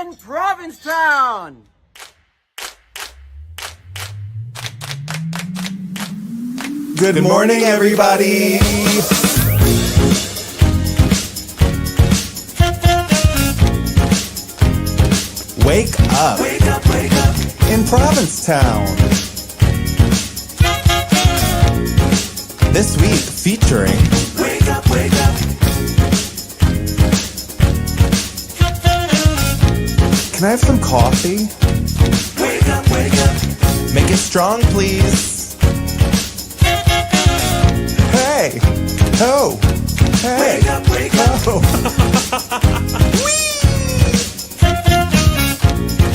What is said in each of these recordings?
in Provincetown. Good morning, everybody. Wake up. Wake up, wake up. In Provincetown. This week featuring Wake up, wake up. Can I have some coffee? Wake up, wake up. Make it strong, please. Hey. Ho. Hey. Wake up, wake up. Whee!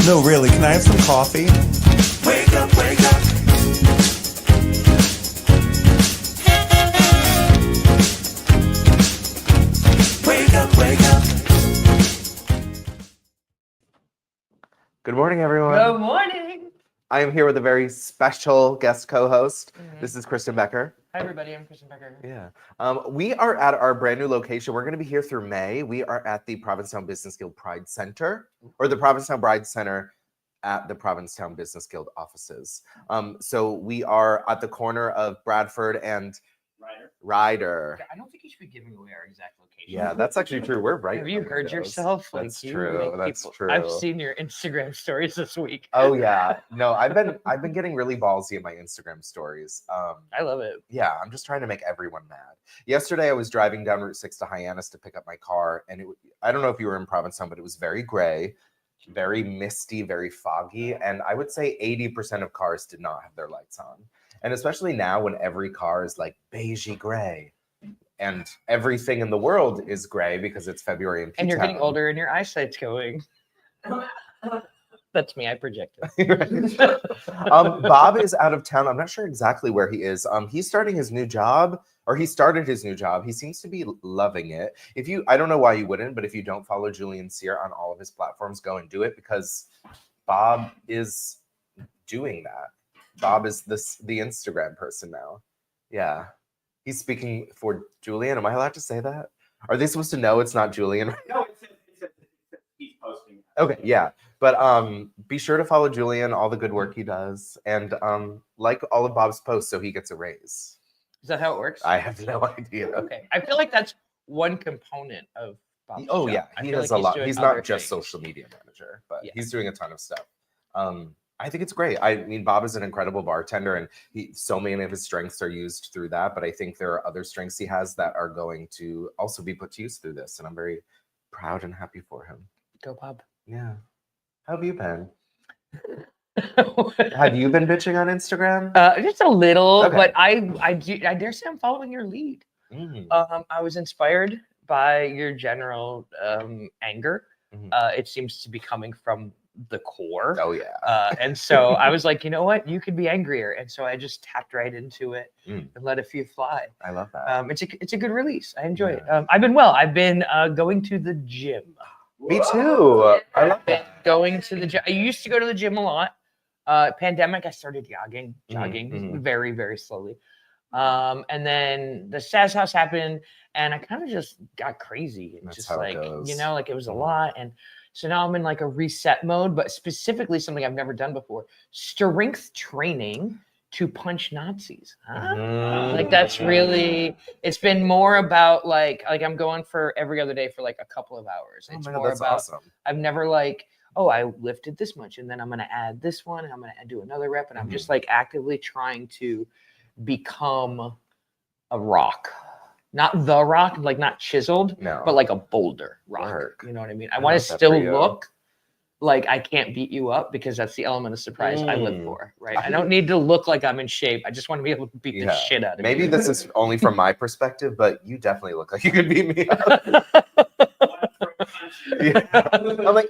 No, really, can I have some coffee? Wake up, wake up. Wake up, wake up. Good morning, everyone. Good morning. I am here with a very special guest co-host. This is Kristen Becker. Hi, everybody. I'm Kristen Becker. Yeah. We are at our brand new location. We're going to be here through May. We are at the Provincetown Business Guild Pride Center, or the Provincetown Pride Center at the Provincetown Business Guild offices. So we are at the corner of Bradford and Ryder. I don't think you should be giving away our exact location. Yeah, that's actually true. We're right. Have you heard windows. yourself? That's you true. make That's people- true. I've seen your Instagram stories this week. Oh yeah. No, I've been getting really ballsy in my Instagram stories. I love it. Yeah, I'm just trying to make everyone mad. Yesterday, I was driving down Route 6 to Hyannis to pick up my car, and I don't know if you were in Provincetown, but it was very gray, very misty, very foggy, and I would say 80% of cars did not have their lights on. And especially now when every car is like beigey gray, and everything in the world is gray because it's February in P-Town. And you're getting older and your eyesight's going. That's me. I projected. Bob is out of town. I'm not sure exactly where he is. He's starting his new job, or he started his new job. He seems to be loving it. I don't know why you wouldn't, but if you don't follow Julian Sear on all of his platforms, go and do it, because Bob is doing that. Bob is the Instagram person now. Yeah. He's speaking for Julian. Am I allowed to say that? Are they supposed to know it's not Julian? No, he's posting. Okay, yeah. But be sure to follow Julian, all the good work he does, and like all of Bob's posts so he gets a raise. Is that how it works? I have no idea. Okay. I feel like that's one component of Bob's Oh job. yeah, I he feel has like a lot. doing He's other not just things. social media manager, but Yeah. he's doing a ton of stuff. I think it's great. I mean, Bob is an incredible bartender, and so many of his strengths are used through that. But I think there are other strengths he has that are going to also be put to use through this, and I'm very proud and happy for him. Go, Bob. Yeah. How have you been? Have you been bitching on Instagram? Just a little, Okay. but I dare say I'm following your lead. Mm. I was inspired by your general anger. Mhm. It seems to be coming from the core. Oh yeah. And so I was like, you know what? You could be angrier. And so I just tapped right into it and let a few fly. I love that. It's a good release. I enjoy it. I've been well. I've been going to the gym. Me too. I love Been that. going to the gym. I used to go to the gym a lot. Pandemic, I started jogging mhm. very, very slowly. And then the SAS house happened and I kind of just got crazy. And That's just how it like, goes. like it was a Mhm. lot. And so now I'm in like a reset mode, but specifically something I've never done before, strength training to punch Nazis. Huh? Like that's really, it's been more about like I'm going for every other day for like a couple of hours. Oh It's my God, more that's about, awesome. I've never like, oh, I lifted this much and then I'm going to add this one and I'm going to do another rep. And I'm just like actively trying to become a rock, not the rock, like not chiseled, No. but like a boulder rock. Work. You know what I mean? I I want love to that still for you. look like I can't beat you up because that's the element of surprise I live Mm. for, right? I don't need to look like I'm in shape. I just want to be able to beat the Yeah. shit out of Maybe you. this is only from my perspective, but you definitely look like you could beat me up. Yeah. I'm like,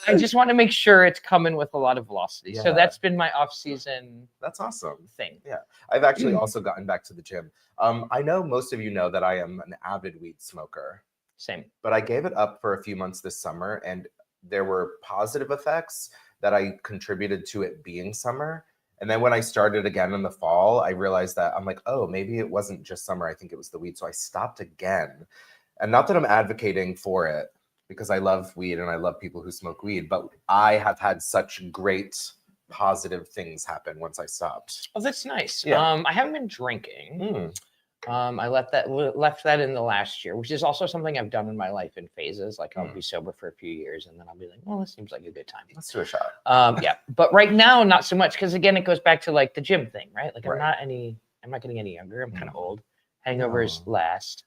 I just want to make sure it's coming with a lot of velocity. So Yeah. that's been my off-season that's awesome. thing. I've actually also gotten back to the gym. I know most of you know that I am an avid weed smoker, Same. but I gave it up for a few months this summer, and there were positive effects that I contributed to it being summer. And then when I started again in the fall, I realized that I'm like, oh, maybe it wasn't just summer. I think it was the weed. So I stopped again. And not that I'm advocating for it, because I love weed and I love people who smoke weed, but I have had such great positive things happen once I stopped. Oh, that's nice. Yeah. I haven't been drinking. I left that in the last year, which is also something I've done in my life in phases. Like I'll be sober for a few years and then I'll be like, well, this seems like a good time. Let's do a shot. Yeah, but right now, not so much, because again, it goes back to like the gym thing, right? Like Right. I'm not getting any younger. I'm kind of old. Hangovers last.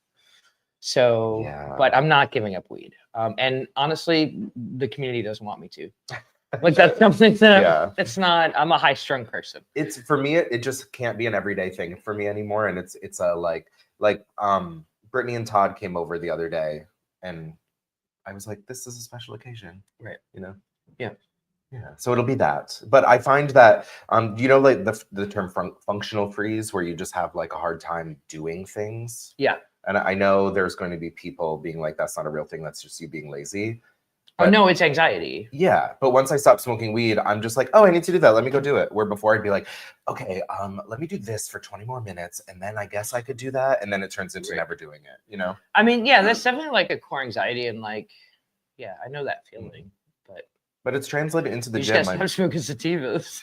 So, Yeah. but I'm not giving up weed. And honestly, the community doesn't want me to. Like that's something that it's not. I'm a high-strung person. It's for me. It just can't be an everyday thing for me anymore. And it's a like Brittany and Todd came over the other day, and I was like, this is a special occasion, Right? You know? Yeah. Yeah. So it'll be that. But I find that you know, like the term functional freeze, where you just have like a hard time doing things. Yeah. And I know there's going to be people being like, that's not a real thing. That's just you being lazy. But, oh no, it's anxiety. Yeah, but once I stopped smoking weed, I'm just like, oh, I need to do that. Let me go do it. Where before I'd be like, okay, let me do this for 20 more minutes, and then I guess I could do that, and then it turns into never doing it. You know? I mean, yeah, that's definitely like a core anxiety, and like, yeah, I know that feeling, but it's translated into the you gym. just stop smoking sativas.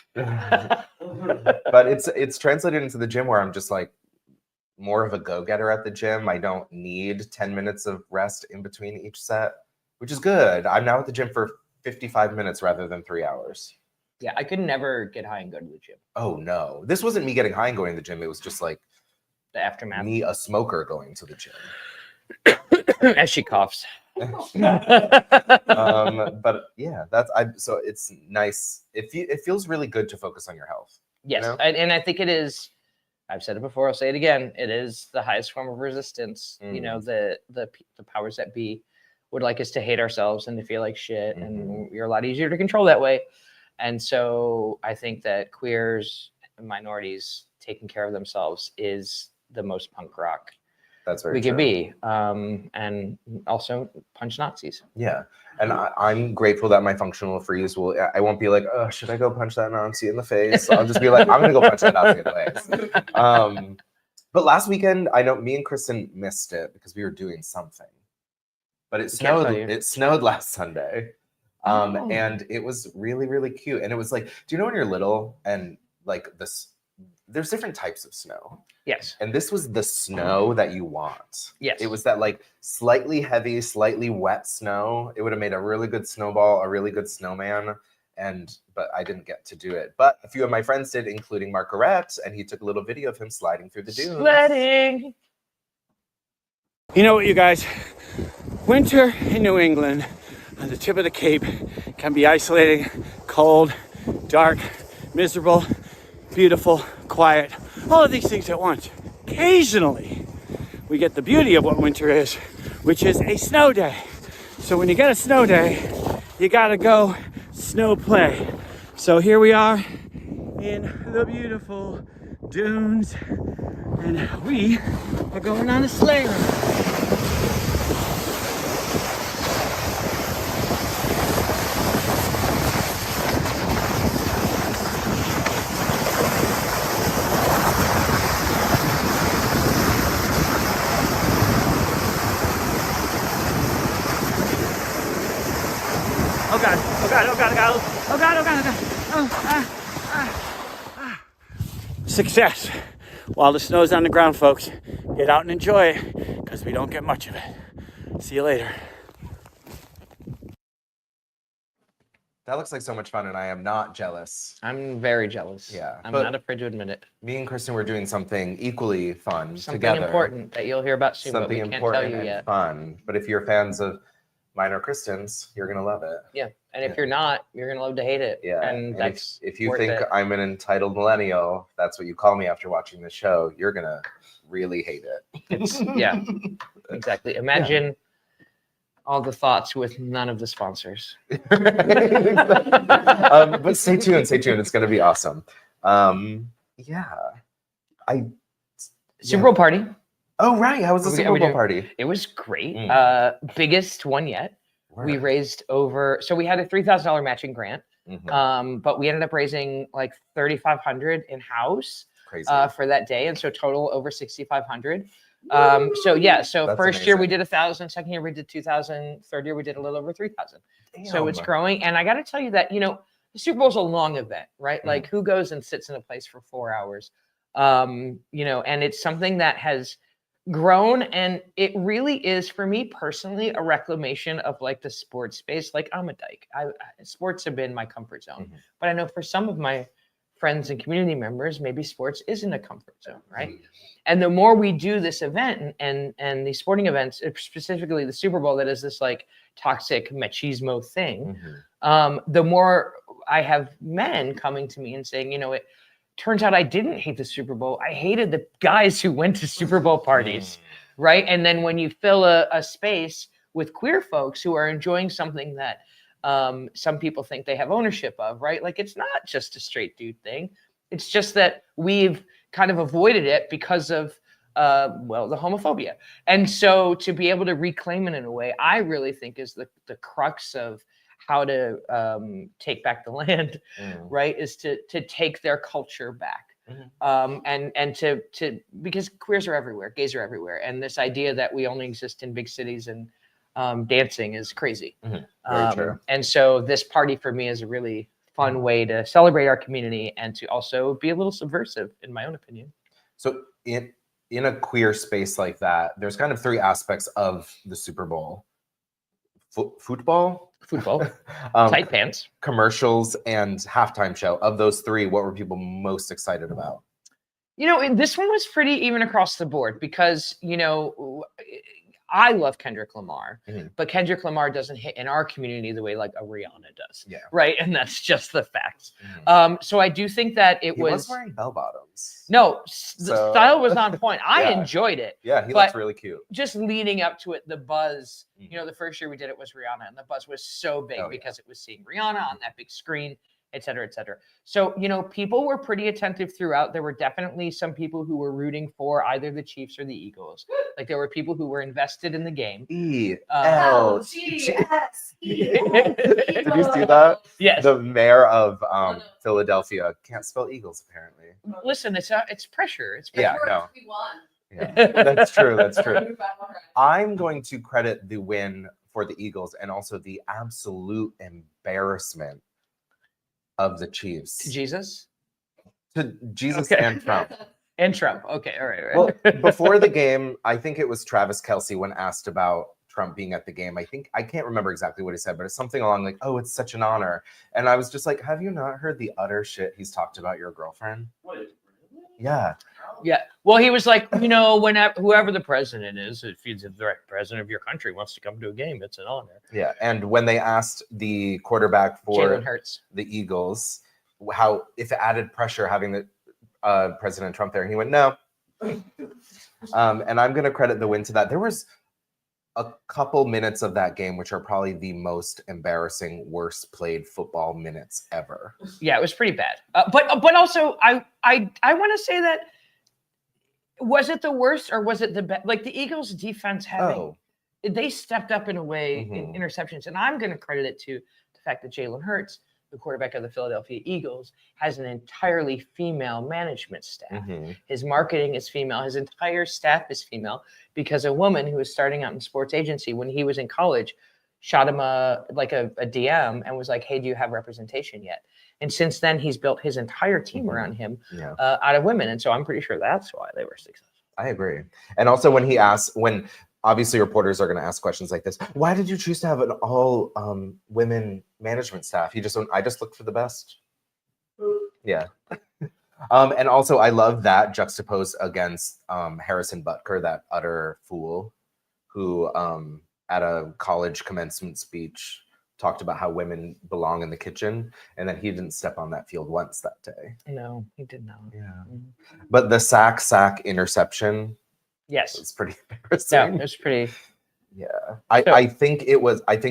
But it's translated into the gym where I'm just like more of a go-getter at the gym. I don't need 10 minutes of rest in between each set, which is good. I'm now at the gym for 55 minutes rather than 3 hours. Yeah, I could never get high and go to the gym. Oh no, this wasn't me getting high and going to the gym. It was just like the aftermath. Me, a smoker, going to the gym. As she coughs. But yeah, so it's nice. It feels really good to focus on your health. Yes, you know? And I think it is. I've said it before. I'll say it again. It is the highest form of resistance. You know, the powers that be would like us to hate ourselves and to feel like shit, and you're a lot easier to control that way. And so I think that queers and minorities taking care of themselves is the most punk rock That's very we true. could be. And also punch Nazis. Yeah. And I'm grateful that my functional freeze I won't be like, oh, should I go punch that Nazi in the face? I'll just be like, I'm going to go punch that Nazi in the face. But last weekend, I know me and Kristen missed it because we were doing something. But it snowed. It snowed last Sunday. And it was really, really cute. And it was like, do you know when you're little and like there's different types of snow? Yes. And this was the snow that you want. Yes. It was that like slightly heavy, slightly wet snow. It would have made a really good snowball, a really good snowman. But I didn't get to do it. But a few of my friends did, including Margaret, and he took a little video of him sliding through the dunes. Sledding. You know what, you guys? Winter in New England on the tip of the Cape can be isolating, cold, dark, miserable, beautiful, quiet, all of these things at once. Occasionally, we get the beauty of what winter is, which is a snow day. So when you get a snow day, you gotta go snow play. So here we are in the beautiful dunes, and we are going on a sleigh ride. Oh God, oh God, oh God, oh God, oh God, oh God, oh God. Success. While the snow's on the ground, folks, get out and enjoy it, because we don't get much of it. See you later. That looks like so much fun, and I am not jealous. I'm very jealous. Yeah, I'm not afraid to admit it. Me and Kristen were doing something equally fun Something together. important that you'll hear about soon, Something but we can't important tell you and yet. fun. But if you're fans of mine or Kristen's, you're gonna love it. Yeah, and if you're not, you're gonna love to hate it. Yeah, and that's if you worth think it. I'm an entitled millennial, that's what you call me after watching the show. You're gonna really hate it. Yeah, exactly. Imagine all the thoughts with none of the sponsors. But stay tuned. It's gonna be awesome. Super Bowl party. Oh right, how was the Super Bowl party? It was great. Biggest one yet. We raised so we had a $3,000 matching grant. But we ended up raising like $3,500 in house for that day, and so total over $6,500. So That's first year we amazing. did 1,000, second year we did 2,000, third year we did a little over 3,000. So it's Damn. growing. And I got to tell you that, the Super Bowl is a long event, right? Mhm. Like, who goes and sits in a place for 4 hours? And it's something that has grown, and it really is, for me personally, a reclamation of like the sports space. Like, I'm a dyke. Sports have been my comfort zone, Mhm. but I know for some of my friends and community members, maybe sports isn't a comfort zone, right? Mhm. And the more we do this event and these sporting events, specifically the Super Bowl, that is this like toxic machismo thing, Mhm. the more I have men coming to me and saying, it turns out I didn't hate the Super Bowl. I hated the guys who went to Super Bowl parties, right? And then when you fill a space with queer folks who are enjoying something that some people think they have ownership of, right? Like, it's not just a straight dude thing. It's just that we've kind of avoided it because of the homophobia. And so to be able to reclaim it in a way, I really think is the crux of how to take back the land, Mm. right? Is to take their culture back. Mhm. And to because queers are everywhere, gays are everywhere, and this idea that we only exist in big cities and dancing is crazy. Mhm. Very true. And so this party for me is a really fun way to celebrate our community and to also be a little subversive, in my own opinion. So in a queer space like that, there's kind of three aspects of the Super Bowl: football, Tight pants. commercials, and halftime show. Of those three, what were people most excited about? And this one was pretty even across the board because, I love Kendrick Lamar, Mhm. but Kendrick Lamar doesn't hit in our community the way like a Rihanna does. Yeah. Right. And that's just the facts. Mhm. So I do think that He was wearing bell bottoms. No, the So- style was on point. I Yeah. enjoyed it. Yeah, he But looks really cute. just leading up to it, the buzz, Mhm. the first year we did it was Rihanna, and the buzz was so big Oh, yeah. because it was seeing Rihanna on that big screen, et cetera, et cetera. So, people were pretty attentive throughout. There were definitely some people who were rooting for either the Chiefs or the Eagles. Like, there were people who were invested in the game. ELGS. Did you see that? Yes. The mayor of Philadelphia can't spell Eagles, apparently. Listen, it's pressure. It's Yeah, pressure. no. We won. Yeah, that's true. That's true. We found one right. I'm going to credit the win for the Eagles and also the absolute embarrassment of the Chiefs. To Jesus? To Jesus Okay. and Trump. And Trump. Okay, all right. Well, before the game, I think it was Travis Kelce when asked about Trump being at the game. I can't remember exactly what he said, but it's something along like, "Oh, it's such an honor." And I was just like, "Have you not heard the utter shit he's talked about your girlfriend?" What is it? Yeah. Yeah. Well, he was like, whenever whoever the president is, if he's the president of your country wants to come to a game, it's an honor. Yeah. And when they asked the quarterback for Jalen Hurts. the Eagles how if it added pressure having the President Trump there, and he went, "No." And I'm going to credit the win to that. There was a couple minutes of that game which are probably the most embarrassing, worst played football minutes ever. Yeah, it was pretty bad. But also, I want to say that, was it the worst or was it the best? Like, the Eagles defense they stepped up in a way in interceptions, and I'm going to credit it to the fact that Jalen Hurts, the quarterback of the Philadelphia Eagles, has an entirely female management staff. His marketing is female. His entire staff is female because a woman who was starting out in sports agency when he was in college shot him a DM and was like, "Hey, do you have representation yet?" And since then, he's built his entire team around him out of women. And so I'm pretty sure that's why they were successful. I agree. And also when obviously reporters are going to ask questions like this, why did you choose to have an all women management staff? I just looked for the best. Yeah. And also I love that juxtaposed against Harrison Butker, that utter fool who at a college commencement speech talked about how women belong in the kitchen, and then he didn't step on that field once that day. No, he did not. Yeah. But the sack interception, yes, it's pretty embarrassing. Yeah, it was pretty. Yeah. I think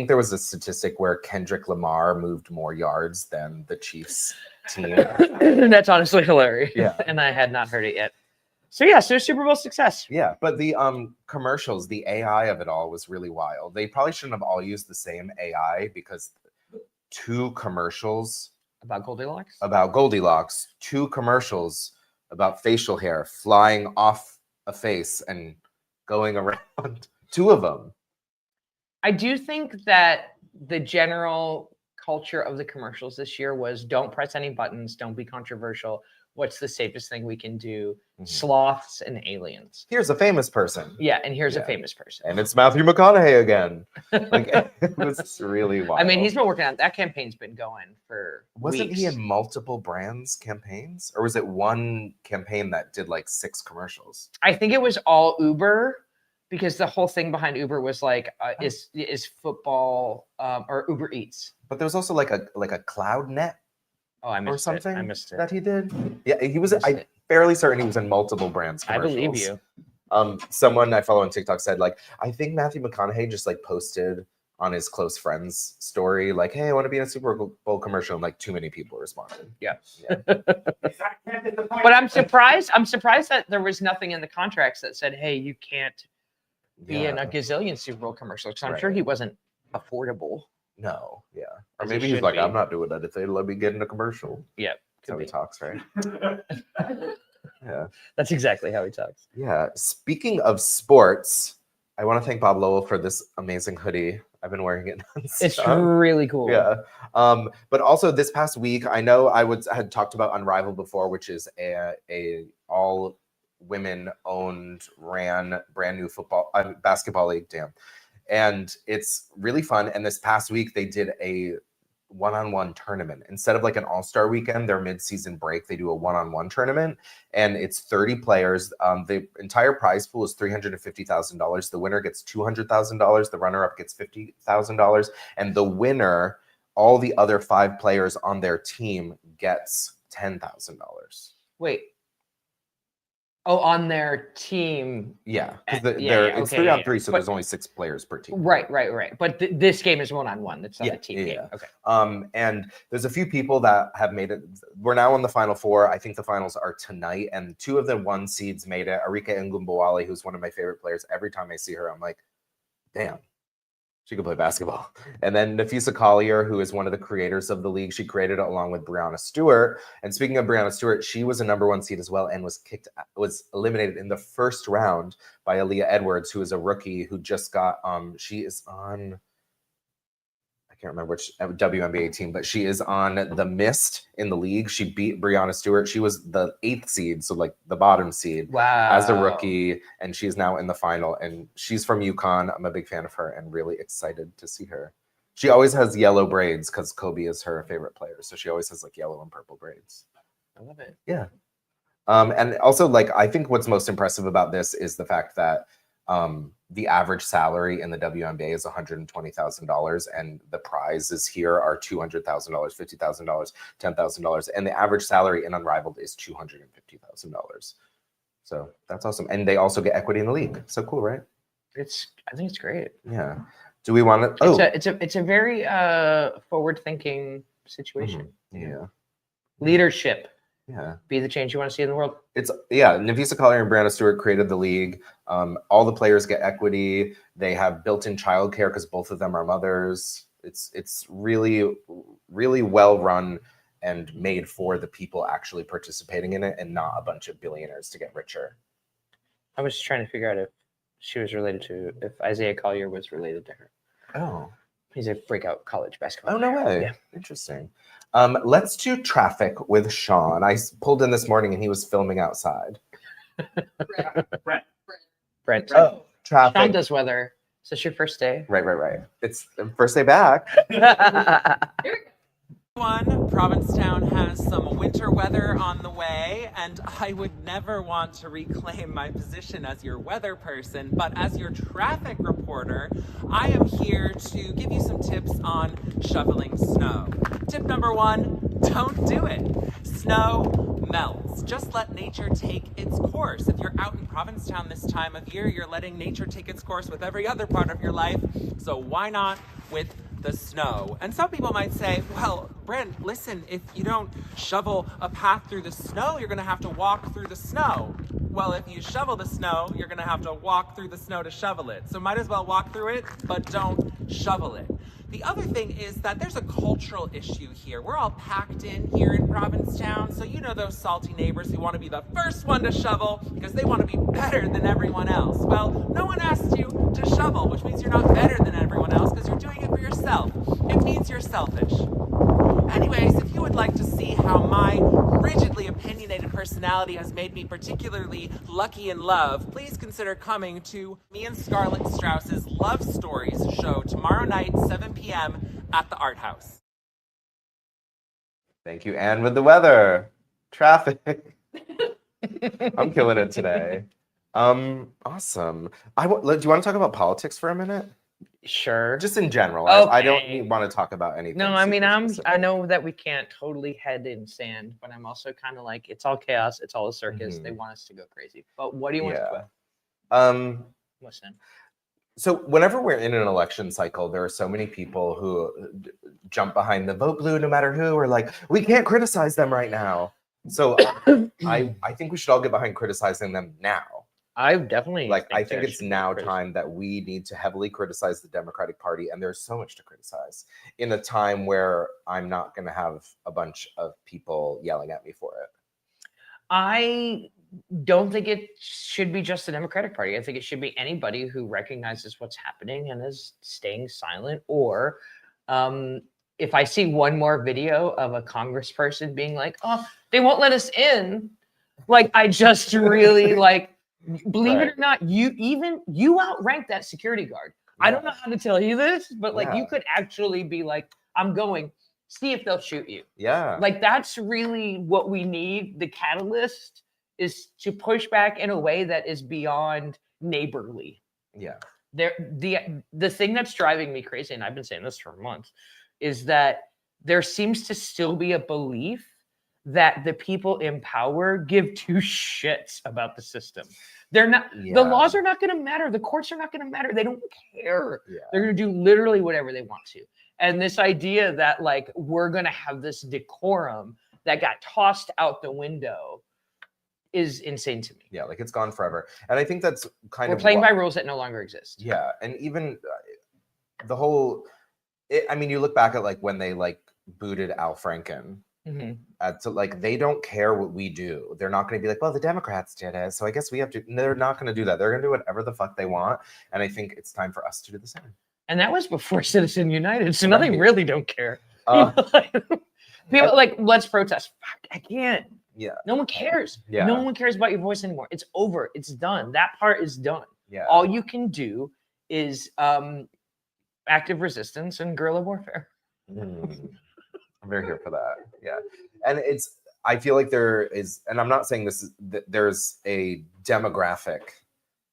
there was a statistic where Kendrick Lamar moved more yards than the Chiefs team. That's honestly hilarious. Yeah. And I had not heard it yet. So yeah, so Super Bowl success. Yeah, but the commercials, the AI of it all was really wild. They probably shouldn't have all used the same AI because 2 commercials About Goldilocks, 2 commercials about facial hair flying off a face and going around. 2 of them. I do think that the general culture of the commercials this year was don't press any buttons, don't be controversial. What's the safest thing we can do? Sloths and aliens. Here's a famous person. Yeah, and here's a Yeah. famous person. And it's Matthew McConaughey again. Like, it was really wild. I mean, he's been working on that campaign's been going for Wasn't weeks. he in multiple brands campaigns? Or was it one campaign that did like 6 commercials? I think it was all Uber because the whole thing behind Uber was like is football or Uber Eats. But there was also like a cloud net Oh, I missed or something it. I missed it. that he did. Yeah, he was. Missed I'm it. fairly certain he was in multiple brands I commercials. believe you. Someone I follow on TikTok said, like, I think Matthew McConaughey just like posted on his close friends story, like, hey, I want to be in a Super Bowl commercial, and like too many people responded. Yeah. But But I'm surprised that there was nothing in the contracts that said, hey, you can't be in a gazillion Super Bowl commercials. So I'm sure Right. he wasn't affordable. No, yeah. Or As he maybe he's should like, be. I'm not doing anything. Let me get in a commercial. Yeah. That's how he talks, right? Yeah. That's exactly how he talks. Yeah. Speaking of sports, I want to thank Bob Lowell for this amazing hoodie. I've been wearing it It's nonstop. really cool. Yeah. But also this past week, I know had talked about Unrivaled before, which is a all women owned, ran brand new basketball league. Damn. And it's really fun. And this past week they did a one-on-one tournament. Instead of like an all-star weekend, their mid-season break, they do a one-on-one tournament, and it's 30 players. The entire prize pool is $350,000. The winner gets $200,000. The runner-up gets $50,000, and the winner, all the other 5 players on their team, gets $10,000. Wait. Oh, on their team. Yeah, because it's okay, 3 yeah, on 3, so but- there's only 6 players per team. Right. But this game is one-on-one. It's not Yeah, a team yeah, game. yeah. Okay. And there's a few people that have made it. We're now on the final 4. I think the finals are tonight, and 2 of the 1 seeds made it. Arika Ngumbawale, who's one of my favorite players. Every time I see her, I'm like, damn, she could play basketball. And then Nafisa Collier, who is one of the creators of the league, she created it along with Brianna Stewart. And speaking of Brianna Stewart, she was a number 1 seed as well and was eliminated in the first round by Aaliyah Edwards, who is a rookie who just got she is on, I can't remember which WNBA team, but she is on the Mist in the league. She beat Brianna Stewart. She was the 8th seed, so like the bottom seed. Wow. As a rookie, and she's now in the final, and she's from UConn. I'm a big fan of her and really excited to see her. She always has yellow braids because Kobe is her favorite player, so she always has like yellow and purple braids. I love it. Yeah. And also, like, I think what's most impressive about this is the fact that the average salary in the WNBA is $120,000, and the prizes here are $200,000, $50,000, $10,000, and the average salary in Unrivaled is $250,000. So that's awesome, and they also get equity in the league. So cool, right? I think it's great. Yeah. Do we want to? Oh, It's a very forward-thinking situation. yeah, Leadership. yeah. Be the change you want to see in the world. Nafisa Collier and Brianna Stewart created the league. All the players get equity. They have built-in childcare because both of them are mothers. It's really, really well run and made for the people actually participating in it, and not a bunch of billionaires to get richer. I was trying to figure out if Isaiah Collier was related to her. Oh. He's a breakout college basketball Oh, no player. way. Yeah. Interesting. Let's do traffic with Sean. I pulled in this morning and he was filming outside. Brent. Oh, traffic. Sean does weather. Is this your first day? Right. It's the first day back. Provincetown has some winter weather on the way, and I would never want to reclaim my position as your weather person, but as your traffic reporter, I am here to give you some tips on shoveling snow. Tip number 1, don't do it. Snow melts. Just let nature take its course. If you're out in Provincetown this time of year, you're letting nature take its course with every other part of your life, so why not with the snow? And some people might say, well, Brent, listen, if you don't shovel a path through the snow, you're gonna have to walk through the snow. Well, if you shovel the snow, you're gonna have to walk through the snow to shovel it. So might as well walk through it, but don't shovel it. The other thing is that there's a cultural issue here. We're all packed in here in Provincetown, so you know those salty neighbors who want to be the first one to shovel because they want to be better than everyone else. Well, no one asked you to shovel, which means you're not better than everyone else because you're doing it for yourself. It means you're selfish. Anyways, if you would like to see how my rigidly opinionated personality has made me particularly lucky in love, please consider coming to me and Scarlett Strauss's Love Stories show tomorrow night, 7 p.m. at the Art House. Thank you, Anne, with the weather. Traffic. I'm killing it today. Awesome. Do you want to talk about politics for a minute? Sure. Just in general. Okay. I don't want to talk about anything. No, I mean, specific. I know that we can't totally head in sand, but I'm also kind of like, it's all chaos. It's all a circus. They want us to go crazy. But what do you want to talk about? Listen. So whenever we're in an election cycle, there are so many people who jump behind the vote blue no matter who, or like, we can't criticize them right now. So I think we should all get behind criticizing them now. I definitely I think it's now time that we need to heavily criticize the Democratic Party, and there's so much to criticize in a time where I'm not going to have a bunch of people yelling at me for it. I don't think it should be just the Democratic Party. I think it should be anybody who recognizes what's happening and is staying silent. Or if I see one more video of a congressperson being like, "Oh, they won't let us in," like I just really like. Believe it or not, you outrank that security guard. Yeah. I don't know how to tell you this, but like you could actually be like, I'm going, see if they'll shoot you. Yeah. Like that's really what we need. The catalyst is to push back in a way that is beyond neighborly. Yeah. The thing that's driving me crazy, and I've been saying this for months, is that there seems to still be a belief that the people in power give two shits about the system. They're not, the laws are not going to matter. The courts are not going to matter. They don't care. Yeah. They're going to do literally whatever they want to. And this idea that like, we're going to have this decorum that got tossed out the window is insane to me. Yeah. Like it's gone forever. And I think that's we're playing by rules that no longer exist. Yeah. And even the whole, I mean, you look back at like when they like booted Al Franken. So like they don't care what we do. They're not going to be like, well, the Democrats did it, so I guess we have to. They're not going to do that. They're going to do whatever the fuck they want, and I think it's time for us to do the same. And that was before Citizen United, so now they really don't care. People like, let's protest. Fuck, I can't. Yeah. No one cares. Yeah. No one cares about your voice anymore. It's over. It's done. That part is done. Yeah. All you can do is active resistance and guerrilla warfare. I'm very here for that. Yeah. And I feel like there is, and I'm not saying this is, there's a demographic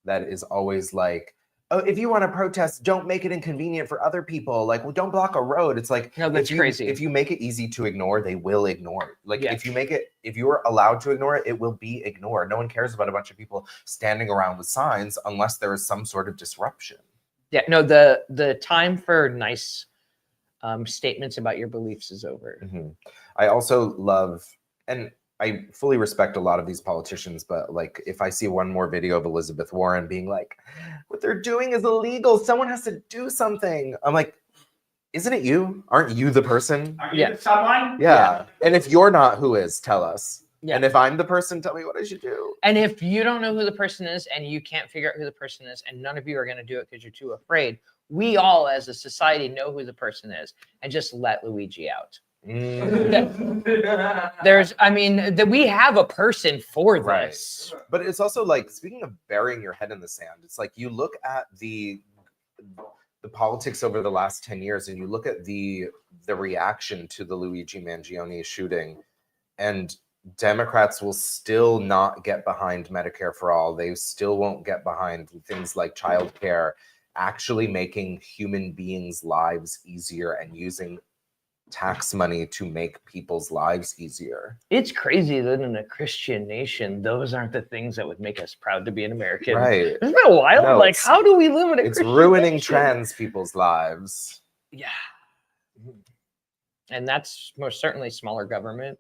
that is always like, oh, if you want to protest, don't make it inconvenient for other people. Like, well, don't block a road. It's like, no, that's crazy. If you make it easy to ignore, they will ignore it. Like, if you are allowed to ignore it, it will be ignored. No one cares about a bunch of people standing around with signs unless there is some sort of disruption. Yeah, no, the time for nice statements about your beliefs is over. I also love, and I fully respect a lot of these politicians, but like if I see one more video of Elizabeth Warren being like, what they're doing is illegal, someone has to do something. I'm like, isn't it you? Aren't you the person? Are you someone? Yeah. And if you're not, who is? Tell us. Yeah. And if I'm the person, tell me what I should do. And if you don't know who the person is and you can't figure out who the person is and none of you are going to do it because you're too afraid, we all as a society know who the person is and just let Luigi out. There's, I mean, that we have a person for this. Right. But it's also like, speaking of burying your head in the sand, it's like you look at the politics over the last 10 years and you look at the reaction to the Luigi Mangione shooting, and Democrats will still not get behind Medicare for all. They still won't get behind things like childcare, actually making human beings' lives easier and using tax money to make people's lives easier. It's crazy that in a Christian nation, those aren't the things that would make us proud to be an American. Right. Isn't that wild? No, like, how do we live in a Christian ruining nation? Trans people's lives. Yeah. And that's most certainly smaller government.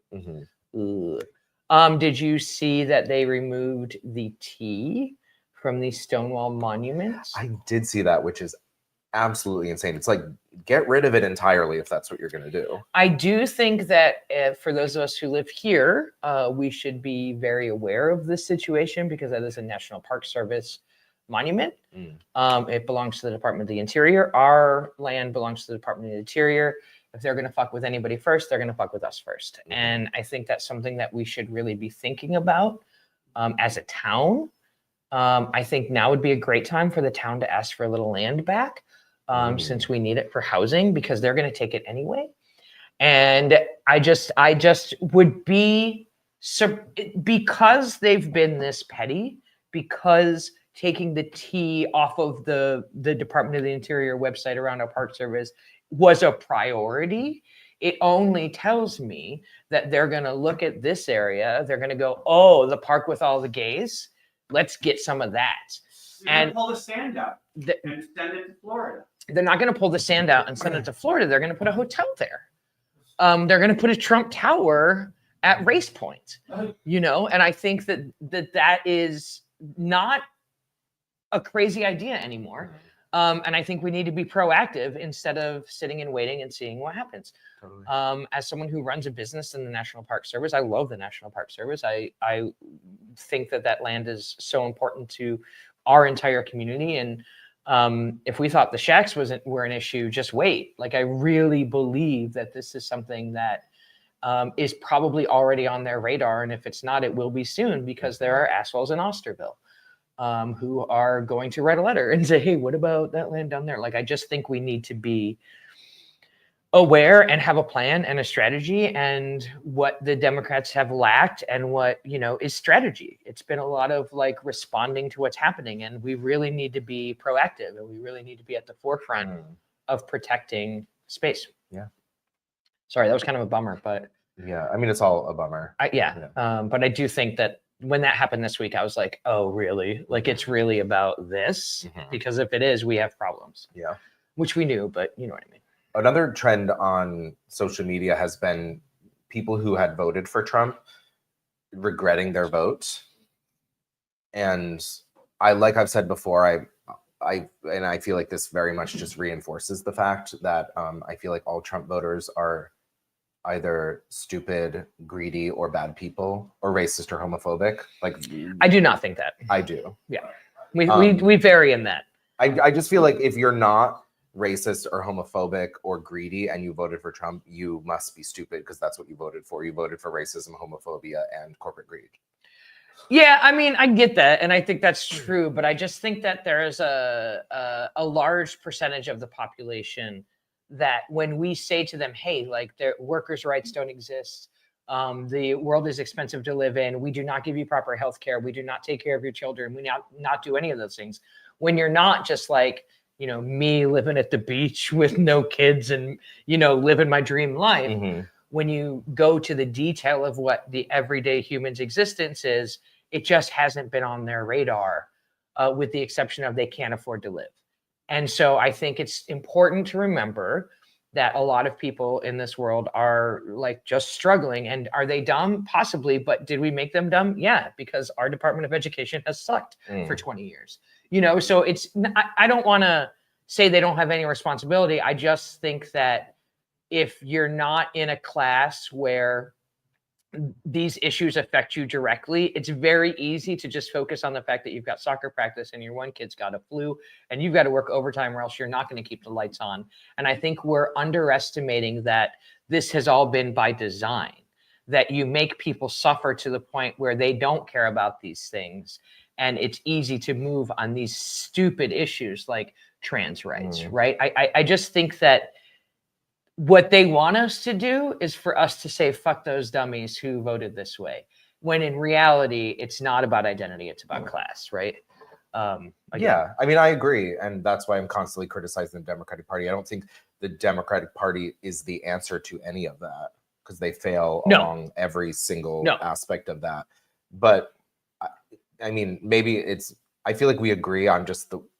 Did you see that they removed the T from the Stonewall monuments? I did see that, which is absolutely insane. It's like, get rid of it entirely if that's what you're going to do. I do think that for those of us who live here, we should be very aware of this situation because that is a National Park Service monument. It belongs to the Department of the Interior. Our land belongs to the Department of the Interior. If they're going to fuck with anybody first, they're going to fuck with us first. And I think that's something that we should really be thinking about as a town. I think now would be a great time for the town to ask for a little land back since we need it for housing because they're going to take it anyway. And I just would be, because they've been this petty, because taking the T off of the Department of the Interior website around our Park Service was a priority. It only tells me that they're going to look at this area. They're going to go, oh, the park with all the gays. Let's get some of that. And pull the sand out and send it to Florida. They're not going to pull the sand out and send it to Florida. They're going to put a hotel there. They're going to put a Trump Tower at Race Point, you know? And I think that is not a crazy idea anymore. And I think we need to be proactive instead of sitting and waiting and seeing what happens. Totally. As someone who runs a business in the National Park Service, I love the National Park Service. I think that land is so important to our entire community. And if we thought the shacks were an issue, just wait. Like, I really believe that this is something that is probably already on their radar. And if it's not, it will be soon because there are assholes in Osterville. Who are going to write a letter and say, hey, what about that land down there? Like, I just think we need to be aware and have a plan and a strategy, and what the Democrats have lacked and what, you know, is strategy. It's been a lot of like responding to what's happening, and we really need to be proactive and we really need to be at the forefront of protecting space. Yeah. Sorry, that was kind of a bummer, but yeah, I mean, it's all a bummer. But I do think that when that happened this week, I was like, oh, really? Like, it's really about this? Because if it is, we have problems. Yeah. Which we knew, but you know what I mean. Another trend on social media has been people who had voted for Trump regretting their vote. And like I've said before, I feel like this very much just reinforces the fact that I feel like all Trump voters are either stupid, greedy, or bad people, or racist or homophobic. Like, I do not think that. I do. Yeah, we vary in that. I just feel like if you're not racist or homophobic or greedy and you voted for Trump, you must be stupid because that's what you voted for. You voted for racism, homophobia, and corporate greed. Yeah, I mean, I get that, and I think that's true, but I just think that there is a large percentage of the population that when we say to them, hey, like, their workers' rights don't exist, the world is expensive to live in, we do not give you proper health care, we do not take care of your children, we not do any of those things. When you're not just like, you know, me living at the beach with no kids and, you know, living my dream life, when you go to the detail of what the everyday human's existence is, it just hasn't been on their radar, with the exception of they can't afford to live. And so I think it's important to remember that a lot of people in this world are like just struggling. And are they dumb? Possibly. But did we make them dumb? Yeah, because our Department of Education has sucked for 20 years. You know, so I don't want to say they don't have any responsibility. I just think that if you're not in a class where these issues affect you directly, it's very easy to just focus on the fact that you've got soccer practice and your one kid's got a flu and you've got to work overtime or else you're not going to keep the lights on. And I think we're underestimating that this has all been by design, that you make people suffer to the point where they don't care about these things. And it's easy to move on these stupid issues like trans rights, right? I just think that what they want us to do is for us to say, fuck those dummies who voted this way. When in reality, it's not about identity, it's about class, right? Yeah, I mean, I agree. And that's why I'm constantly criticizing the Democratic Party. I don't think the Democratic Party is the answer to any of that because they fail along every single aspect of that. But I mean, maybe I feel like we agree on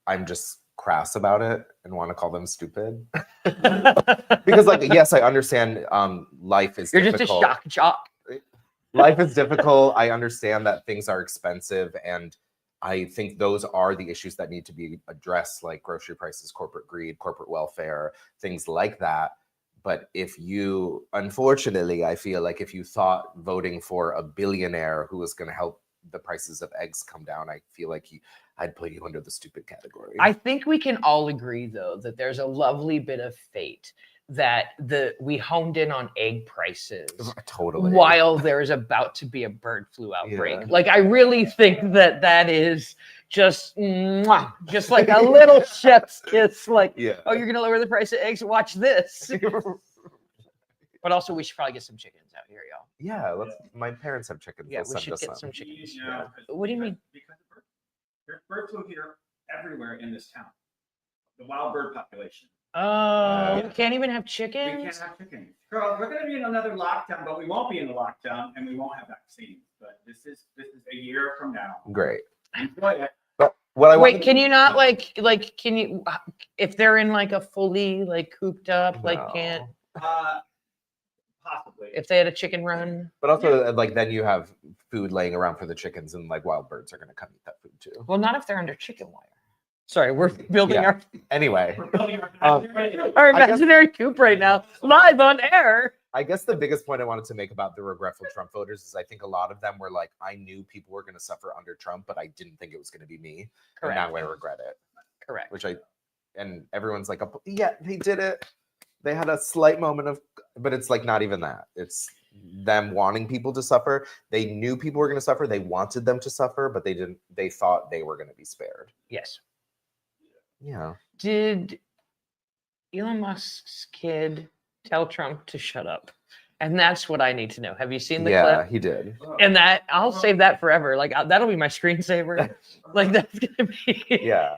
I'm just crass about it and want to call them stupid. Because like, yes, I understand life is difficult. You're just a shock. Life is difficult. I understand that things are expensive and I think those are the issues that need to be addressed, like grocery prices, corporate greed, corporate welfare, things like that. But unfortunately, I feel like if you thought voting for a billionaire who was going to help the prices of eggs come down, I feel like I'd put you under the stupid category. I think we can all agree, though, that there's a lovely bit of fate that we honed in on egg prices totally while there's about to be a bird flu outbreak. Yeah. Like, I really think that is just like a little chef's kiss. Like, oh, you're gonna lower the price of eggs? Watch this. But also, we should probably get some chickens out here, y'all. Yeah, my parents have chickens. Yeah, we should get some chickens. Yeah. What do you mean? Because there's bird flu here everywhere in this town. The wild bird population. Oh, we can't even have We chickens? can't have chickens. Girl, we're going to be in another lockdown, but we won't be in the lockdown, and we won't have vaccines. But this is a year from now. Great. Enjoy it. But what I Wait, can you not can you, if they're in like a fully like cooped up, like No. can't, Possibly. if they had a chicken run? But also, like, then you have food laying around for the chickens, and like wild birds are going to come eat that food too. Well, not if they're under chicken wire. Sorry, we're building Yeah. Anyway, We're building Um, our I guess- imaginary coop right now, live on air. I guess the biggest point I wanted to make about the regretful Trump voters is I think a lot of them were like, I knew people were going to suffer under Trump, but I didn't think it was going to be me. Correct. And now I regret it. Correct. And everyone's like, yeah, they did it. They had a slight moment but it's like not even that. It's them wanting people to suffer. They knew people were going to suffer. They wanted them to suffer, but they thought they were going to be spared. Yes. Yeah. Did Elon Musk's kid tell Trump to shut up? And that's what I need to know. Have you seen the Yeah, clip? he did. And that I'll save that forever. Like that'll be my screensaver. Like that's gonna be. Yeah.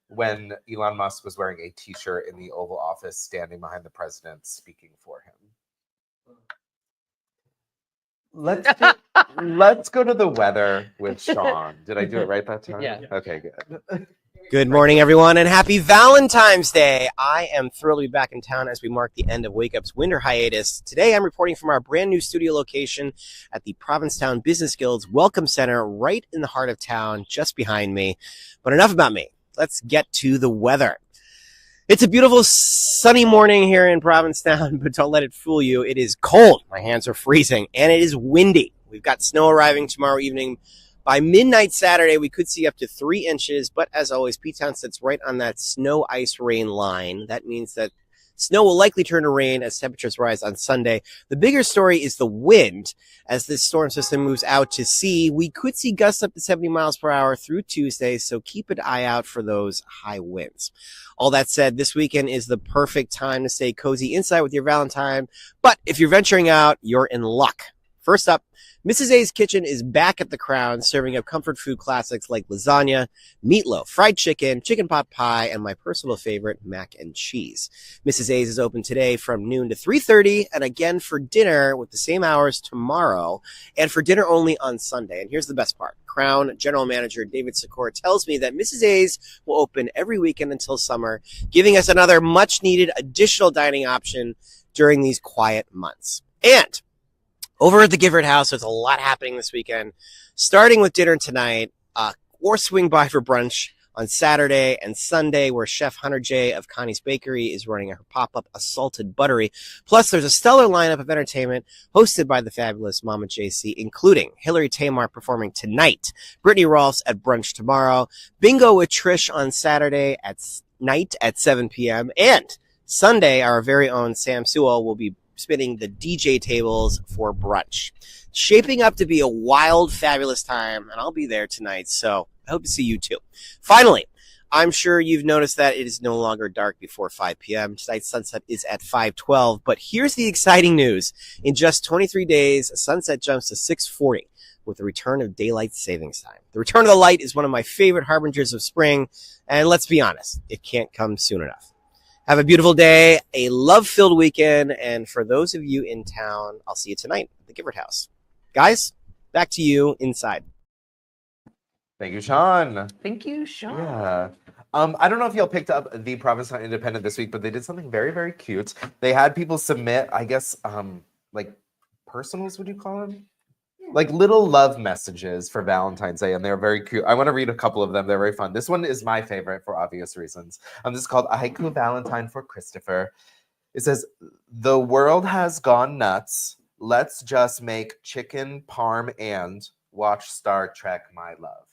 When Elon Musk was wearing a t-shirt in the Oval Office, standing behind the president, speaking for him. Let's go to the weather with Sean. Did I do it right that time? Yeah. Okay, good. Good morning, everyone, and happy Valentine's Day. I am thrilled to be back in town as we mark the end of Wake Up's winter hiatus. Today, I'm reporting from our brand new studio location at the Provincetown Business Guild's Welcome Center, right in the heart of town, just behind me. But enough about me. Let's get to the weather. It's a beautiful sunny morning here in Provincetown, but don't let it fool you. It is cold. My hands are freezing, and it is windy. We've got snow arriving tomorrow evening. By midnight Saturday, we could see up to 3 inches, but as always, P-Town sits right on that snow, ice, rain line. That means that snow will likely turn to rain as temperatures rise on Sunday. The bigger story is the wind. As this storm system moves out to sea, we could see gusts up to 70 miles per hour through Tuesday, so keep an eye out for those high winds. All that said, this weekend is the perfect time to stay cozy inside with your Valentine, but if you're venturing out, you're in luck. First up, Mrs. A's Kitchen is back at the Crown, serving up comfort food classics like lasagna, meatloaf, fried chicken, chicken pot pie, and my personal favorite, mac and cheese. Mrs. A's is open today from noon to 3:30, and again for dinner with the same hours tomorrow, and for dinner only on Sunday. And here's the best part. Crown General Manager David Secor tells me that Mrs. A's will open every weekend until summer, giving us another much-needed additional dining option during these quiet months. And over at the Gifford House, there's a lot happening this weekend, starting with dinner tonight, or swing by for brunch on Saturday and Sunday, where Chef Hunter J. of Connie's Bakery is running her pop-up Assaulted Buttery. Plus, there's a stellar lineup of entertainment hosted by the fabulous Momma JC, including Hillary Tamar performing tonight, Brittany Rolfs at brunch tomorrow, Bingo with Trish on Saturday at night at 7 p.m., and Sunday, our very own Sam Sewell will be spinning the DJ tables for brunch. Shaping up to be a wild, fabulous time, and I'll be there tonight, so I hope to see you too. Finally, I'm sure you've noticed that it is no longer dark before 5 p.m. Tonight's sunset is at 5:12, but here's the exciting news. In just 23 days, sunset jumps to 6:40 with the return of daylight savings time. The return of the light is one of my favorite harbingers of spring, and let's be honest, it can't come soon enough. Have a beautiful day, a love-filled weekend, and for those of you in town, I'll see you tonight at the Gifford House. Guys, back to you inside. Thank you, Sean. Thank you, Sean. Yeah. I don't know if y'all picked up the Provincetown Independent this week, but they did something very, very cute. They had people submit, I guess, like personals, would you call them? like little love messages for Valentine's Day, and they're very cute. I want to read a couple of them. They're very fun. This one is my favorite for obvious reasons. This is called A Haiku Valentine for Christopher. It says, "The world has gone nuts. Let's just make chicken parm and watch Star Trek, my love."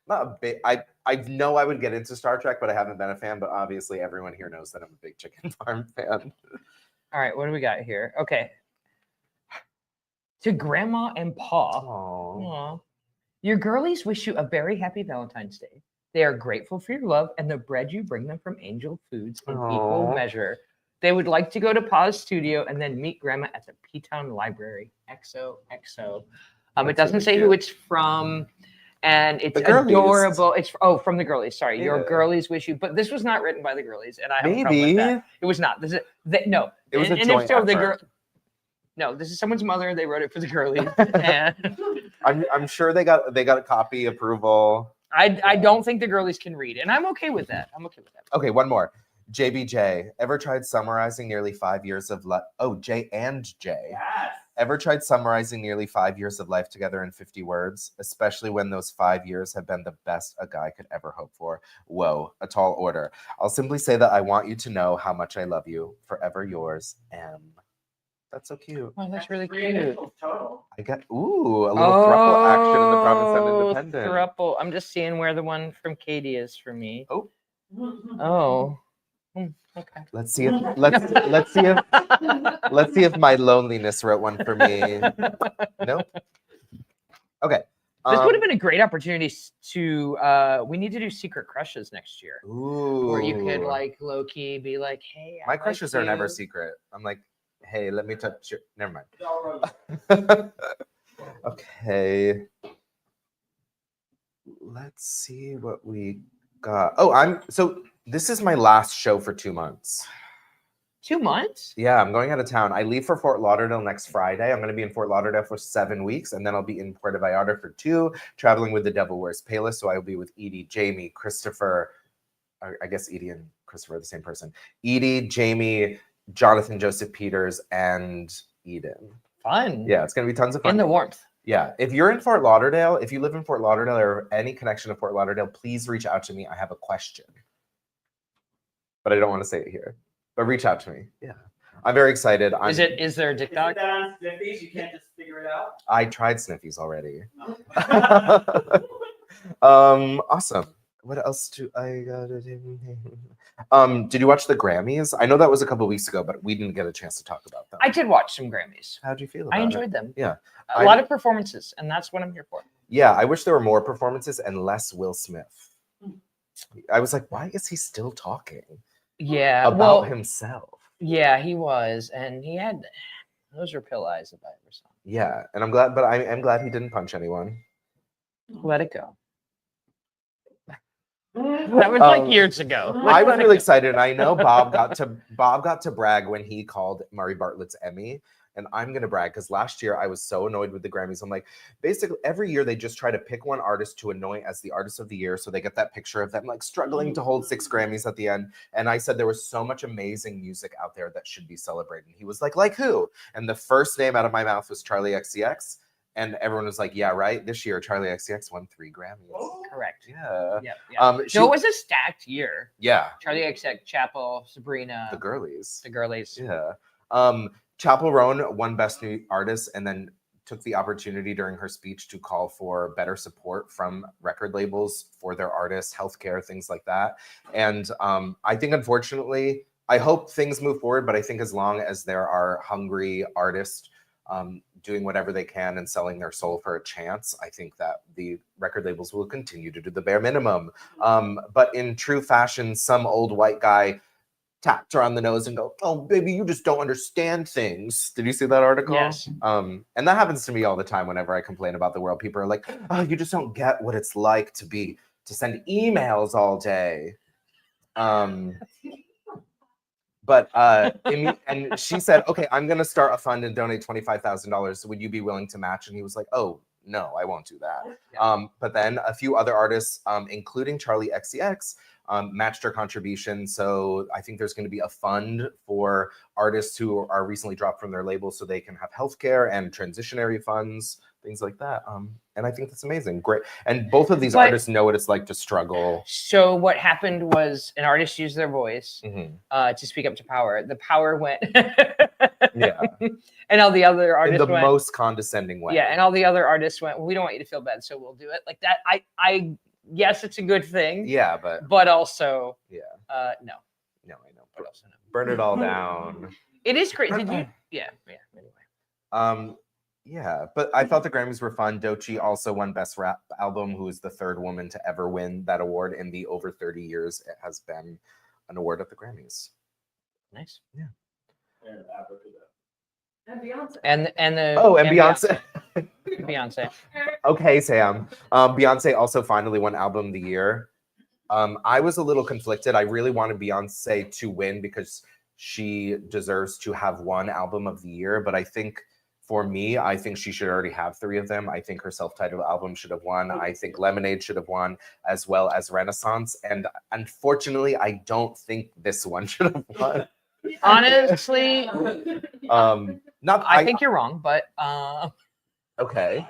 Not a big. I know I would get into Star Trek, but I haven't been a fan. But obviously, everyone here knows that I'm a big chicken parm fan. All right, what do we got here? Okay. To Grandma and Pa. Aww. Aw. Your girlies wish you a very happy Valentine's Day. They are grateful for your love and the bread you bring them from Angel Foods in equal Aw. measure. They would like to go to Pa's studio and then meet Grandma at the P-Town Library. XOXO. It doesn't really say cute. who it's from, and it's The girlies. adorable. It's from the girlies. Sorry, your Yeah. girlies wish you. But this was not written by the girlies, and I have a problem Maybe. with that. It was not. This is no. It was a and joint if so, the effort. girl. No, this is someone's mother. They wrote it for the girlies. And I'm sure they got a copy approval. I don't think the girlies can read, and I'm okay with that. I'm okay with that. Okay, one more. JBJ, ever tried summarizing nearly 5 years of life? Oh, J and J. Yes. Ever tried summarizing nearly 5 years of life together in 50 words, especially when those 5 years have been the best a guy could ever hope for? Whoa, a tall order. I'll simply say that I want you to know how much I love you. Forever yours, M. That's so cute. Oh, that's really Three cute. initials total. I got a little throuple action in the Provincetown Independent. Thruple. I'm just seeing where the one from Katie is for me. Oh. Oh. Okay. Let's see if let's see if my loneliness wrote one for me. Nope. Okay. This would have been a great opportunity to. We need to do secret crushes next year, Ooh. where you could like low key be like, "Hey, I My like crushes are never you." secret. I'm like, hey, let me touch your. Never mind. It's all right. Okay. Let's see what we got. Oh, so this is my last show for 2 months. 2 months? Yeah, I'm going out of town. I leave for Fort Lauderdale next Friday. I'm going to be in Fort Lauderdale for 7 weeks, and then I'll be in Puerto Vallarta for 2, traveling with the Devil Wears Payless. So I will be with Edie, Jamie, Christopher. I guess Edie and Christopher are the same person. Edie, Jamie, Jonathan, Joseph Peters, and Eden. Fun. Yeah, it's going to be tons of fun. In the warmth. Yeah, if you're in Fort Lauderdale, if you live in Fort Lauderdale or any connection to Fort Lauderdale, please reach out to me. I have a question. But I don't want to say it here. But reach out to me. Yeah. I'm very excited. Is there a Is TikTok? it that on Sniffies? You can't just figure it out? I tried Sniffies already. No? Awesome. What else do I gotta do? Did you watch the Grammys? I know that was a couple weeks ago, but we didn't get a chance to talk about them. I did watch some Grammys. How'd you feel about I it? enjoyed them. Yeah. A lot of performances, and that's what I'm here for. Yeah, I wish there were more performances and less Will Smith. I was like, why is he still talking Yeah. about himself? Yeah, he was, and he had those are pill eyes if I ever saw. Yeah, and I'm glad, but I am glad he didn't punch anyone. Let it go. That was like years ago. I was really excited, and I know Bob got to brag when he called Murray Bartlett's Emmy. And I'm gonna brag because last year I was so annoyed with the Grammys. I'm like, basically every year they just try to pick one artist to anoint as the artist of the year, so they get that picture of them like struggling to hold 6 Grammys at the end. And I said there was so much amazing music out there that should be celebrated. And he was like who? And the first name out of my mouth was Charlie XCX, and everyone was like, yeah, right. This year Charlie XCX won 3 Grammys. Correct. Yeah. Yep. So it was a stacked year. Yeah. Charlie XX, Chapel, Sabrina, The girlies. the girlies. Yeah. Chapel Roan won Best New Artist and then took the opportunity during her speech to call for better support from record labels for their artists, healthcare, things like that. And I think, unfortunately, I hope things move forward, but I think as long as there are hungry artists doing whatever they can and selling their soul for a chance, I think that the record labels will continue to do the bare minimum. But in true fashion, some old white guy tapped her on the nose and go, oh, baby, you just don't understand things. Did you see that article? Yes. And that happens to me all the time whenever I complain about the world. People are like, oh, you just don't get what it's like to send emails all day. And she said, okay, I'm going to start a fund and donate $25,000. Would you be willing to match? And he was like, oh, no, I won't do that. Yeah. But then a few other artists, including Charlie XCX, matched her contribution. So I think there's going to be a fund for artists who are recently dropped from their label so they can have healthcare and transitionary funds, things like that. And I think that's amazing. Great. And both of these artists know what it's like to struggle. So what happened was an artist used their voice to speak up to power. The power went. Yeah. And all the other artists in the went, most condescending way. Yeah, and all the other artists went, well, we don't want you to feel bad, so we'll do it. Like that, I yes, it's a good thing. Yeah, but also, yeah. No. No, I know. But also no. Burn it all down. It is crazy. Did you? Yeah. Anyway. Yeah, but I thought the Grammys were fun. Doechii also won Best Rap Album, who is the third woman to ever win that award in the over 30 years it has been an award at the Grammys. Nice. Yeah. And Beyonce. And Beyonce. Beyonce. Okay, Sam. Beyonce also finally won Album of the Year. I was a little conflicted. I really wanted Beyonce to win because she deserves to have one Album of the Year, but I think for me, I think she should already have 3 of them. I think her self-titled album should have won. I think Lemonade should have won, as well as Renaissance. And unfortunately, I don't think this one should have won. Honestly, I think you're wrong, but okay.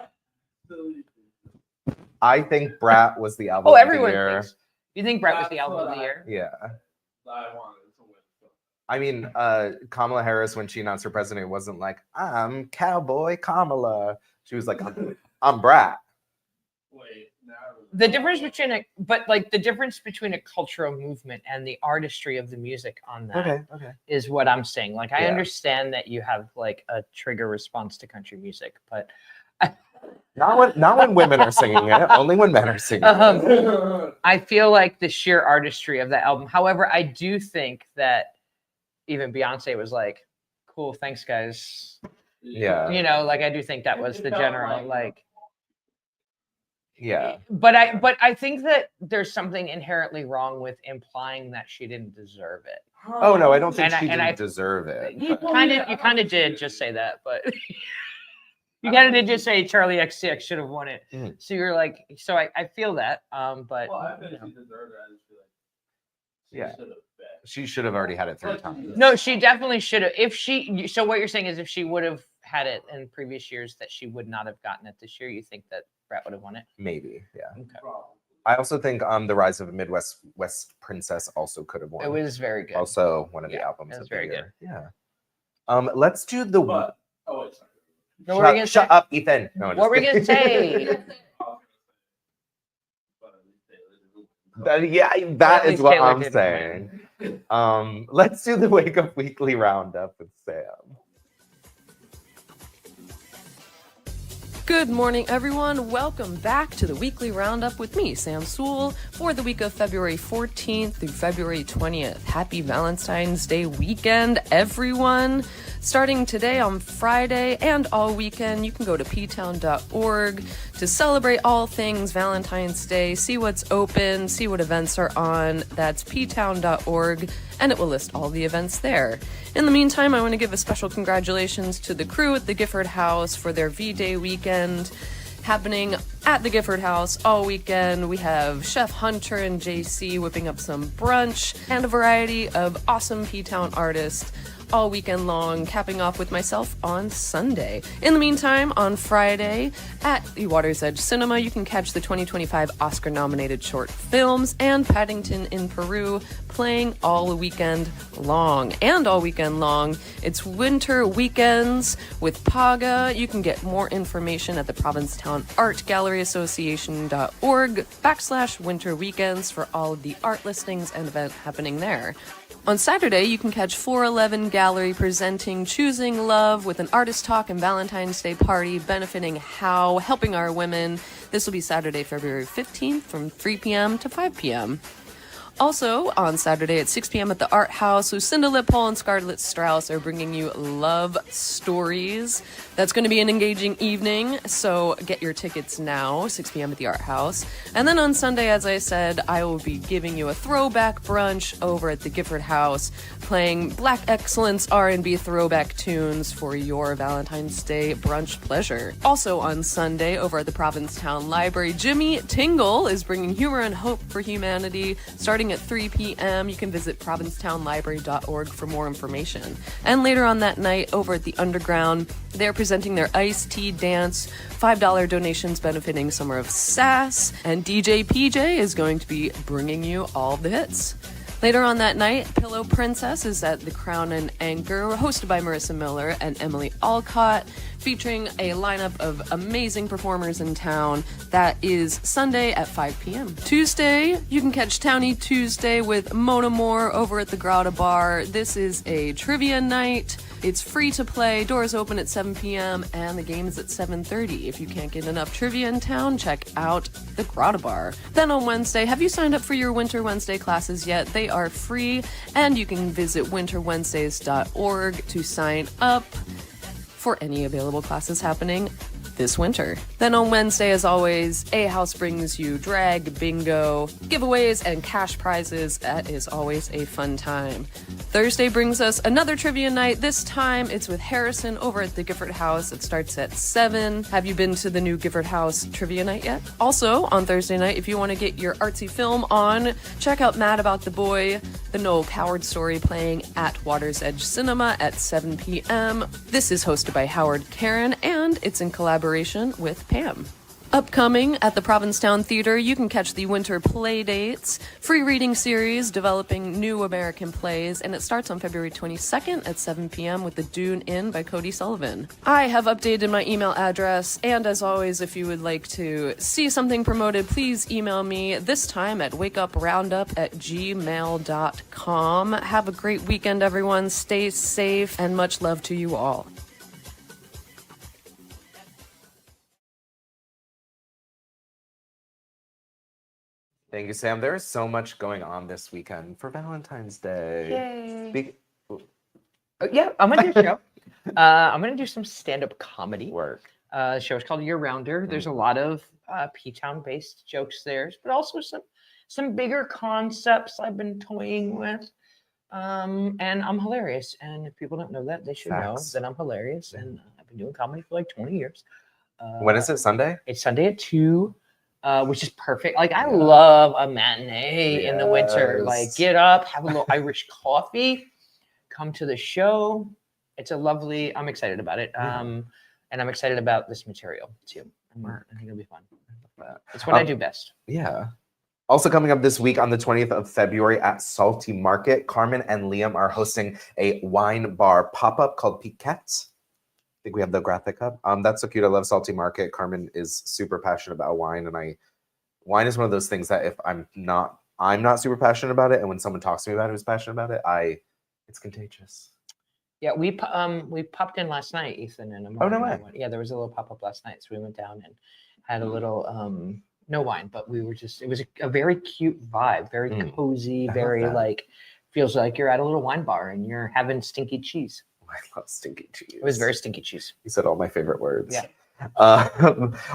I think Brat was the album. Oh, of everyone the year. thinks. You think Brat was the album of the year? Yeah. I wanted to win. I mean, Kamala Harris, when she announced her president, wasn't like, I'm Cowboy Kamala. She was like, I'm Brat. Wait, now The difference between the difference between a cultural movement and the artistry of the music on that is what I'm saying. Like, I understand that you have like a trigger response to country music, but not when women are singing it, only when men are singing it. I feel like the sheer artistry of the album. However, I do think that even Beyonce was like, cool, thanks guys. Yeah. You know, like I do think that was the general like. Yeah. But I think that there's something inherently wrong with implying that she didn't deserve it. Oh no, I don't think she didn't deserve it. You kind of did just say that, but you kind of did just say Charlie XCX should have won it. Mm-hmm. So you're like, so I feel that, but well, I bet she deserved it. I just feel like she should have already had it 3 times. No, she definitely should have. So what you're saying is if she would have had it in previous years, that she would not have gotten it this year. You think that Brat would have won it? Maybe, yeah. Okay. I also think The Rise of a Midwest Princess also could have won. It was very good. Also one of the albums of the very year. Yeah. Let's do the. oh wait, sorry. No, shut up, Ethan. No, what were we gonna say? That is what I'm saying. Let's do the Wake Up Weekly Roundup with Sam. Good morning, everyone. Welcome back to the Weekly Roundup with me, Sam Sewell, for the week of February 14th through February 20th. Happy Valentine's Day weekend, everyone. Starting today on Friday and all weekend, you can go to ptown.org to celebrate all things Valentine's Day, see what's open, see what events are on. That's ptown.org, and it will list all the events there. In the meantime, I want to give a special congratulations to the crew at the Gifford House for their V-Day weekend happening at the Gifford House all weekend. We have Chef Hunter and JC whipping up some brunch and a variety of awesome P-Town artists all weekend long, capping off with myself on Sunday. In the meantime, on Friday at the Water's Edge Cinema, you can catch the 2025 Oscar-nominated short films and Paddington in Peru playing all weekend long. And all weekend long, it's Winter Weekends with Paga. You can get more information at the Provincetown Art Gallery Association.org/Winter Weekends for all of the art listings and events happening there. On Saturday, you can catch 411 Gallery presenting Choosing Love with an artist talk and Valentine's Day party benefiting HOW, helping our women. This will be Saturday, February 15th from 3 p.m. to 5 p.m. Also, on Saturday at 6 p.m. at the Art House, Lucinda Lippol and Scarlett Strauss are bringing you Love Stories. That's going to be an engaging evening, so get your tickets now, 6 p.m. at the Art House. And then on Sunday, as I said, I will be giving you a throwback brunch over at the Gifford House, playing Black Excellence R&B throwback tunes for your Valentine's Day brunch pleasure. Also on Sunday, over at the Provincetown Library, Jimmy Tingle is bringing humor and hope for humanity, starting starting at 3 p.m. You can visit provincetownlibrary.org for more information. And later on that night, over at the Underground, they're presenting their iced tea dance, $5 donations benefiting Summer of Sass, and DJ PJ is going to be bringing you all the hits. Later on that night, Pillow Princess is at the Crown and Anchor, hosted by Marissa Miller and Emily Alcott, featuring a lineup of amazing performers in town. That is Sunday at 5 p.m. Tuesday, you can catch Townie Tuesday with Mona Moore over at the Grotto Bar. This is a trivia night. It's free to play, doors open at 7 p.m., and the game is at 7:30. If you can't get enough trivia in town, check out the Grotto Bar. Then on Wednesday, have you signed up for your Winter Wednesday classes yet? They are free, and you can visit winterwednesdays.org to sign up for any available classes happening this winter. Then on Wednesday, as always, A House brings you drag, bingo, giveaways, and cash prizes. That is always a fun time. Thursday brings us another trivia night. This time it's with Harrison over at the Gifford House. It starts at 7. Have you been to the new Gifford House trivia night yet? Also, on Thursday night, if you want to get your artsy film on, check out Mad About the Boy, the Noel Coward story, playing at Water's Edge Cinema at 7 p.m. This is hosted by Howard Karen, and it's in collaboration with Pam. Upcoming at the Provincetown Theater, you can catch the Winter Play Dates, free reading series developing new American plays, and it starts on February 22nd at 7 p.m. with The Dune Inn by Cody Sullivan. I have updated my email address, and as always, if you would like to see something promoted, please email me, this time at wakeuproundup@gmail.com. Have a great weekend, everyone. Stay safe, and much love to you all. Thank you, Sam. There is so much going on this weekend for Valentine's Day. Yay. Yeah, I'm gonna do a show. I'm gonna do some stand-up comedy. Work. The show is called Year Rounder. There's a lot of P-Town based jokes there, but also some bigger concepts I've been toying with. And I'm hilarious. And if people don't know that, they should know that I'm hilarious. And I've been doing comedy for like 20 years. When is it? Sunday? It's Sunday at 2. Which is perfect. Like, I love a matinee in the winter. Like, get up, have a little Irish coffee, come to the show. It's a lovely, I'm excited about it. And I'm excited about this material too. I think it'll be fun. It's what I do best. Yeah. Also coming up this week on the 20th of February at Salty Market, Carmen and Liam are hosting a wine bar pop-up called Piquette. I think we have the graphic up. That's so cute. I love Salty Market. Carmen is super passionate about wine, and wine is one of those things that if I'm not super passionate about it, and when someone talks to me about it who's passionate about it, it's contagious. Yeah, we popped in last night, Ethan and Oh, no way. Yeah, there was a little pop-up last night, so we went down and had a little no wine, but we were just, it was a very cute vibe, very cozy, very like, feels like you're at a little wine bar and you're having stinky cheese. I love stinky cheese. It was very stinky cheese. You said all my favorite words. Yeah.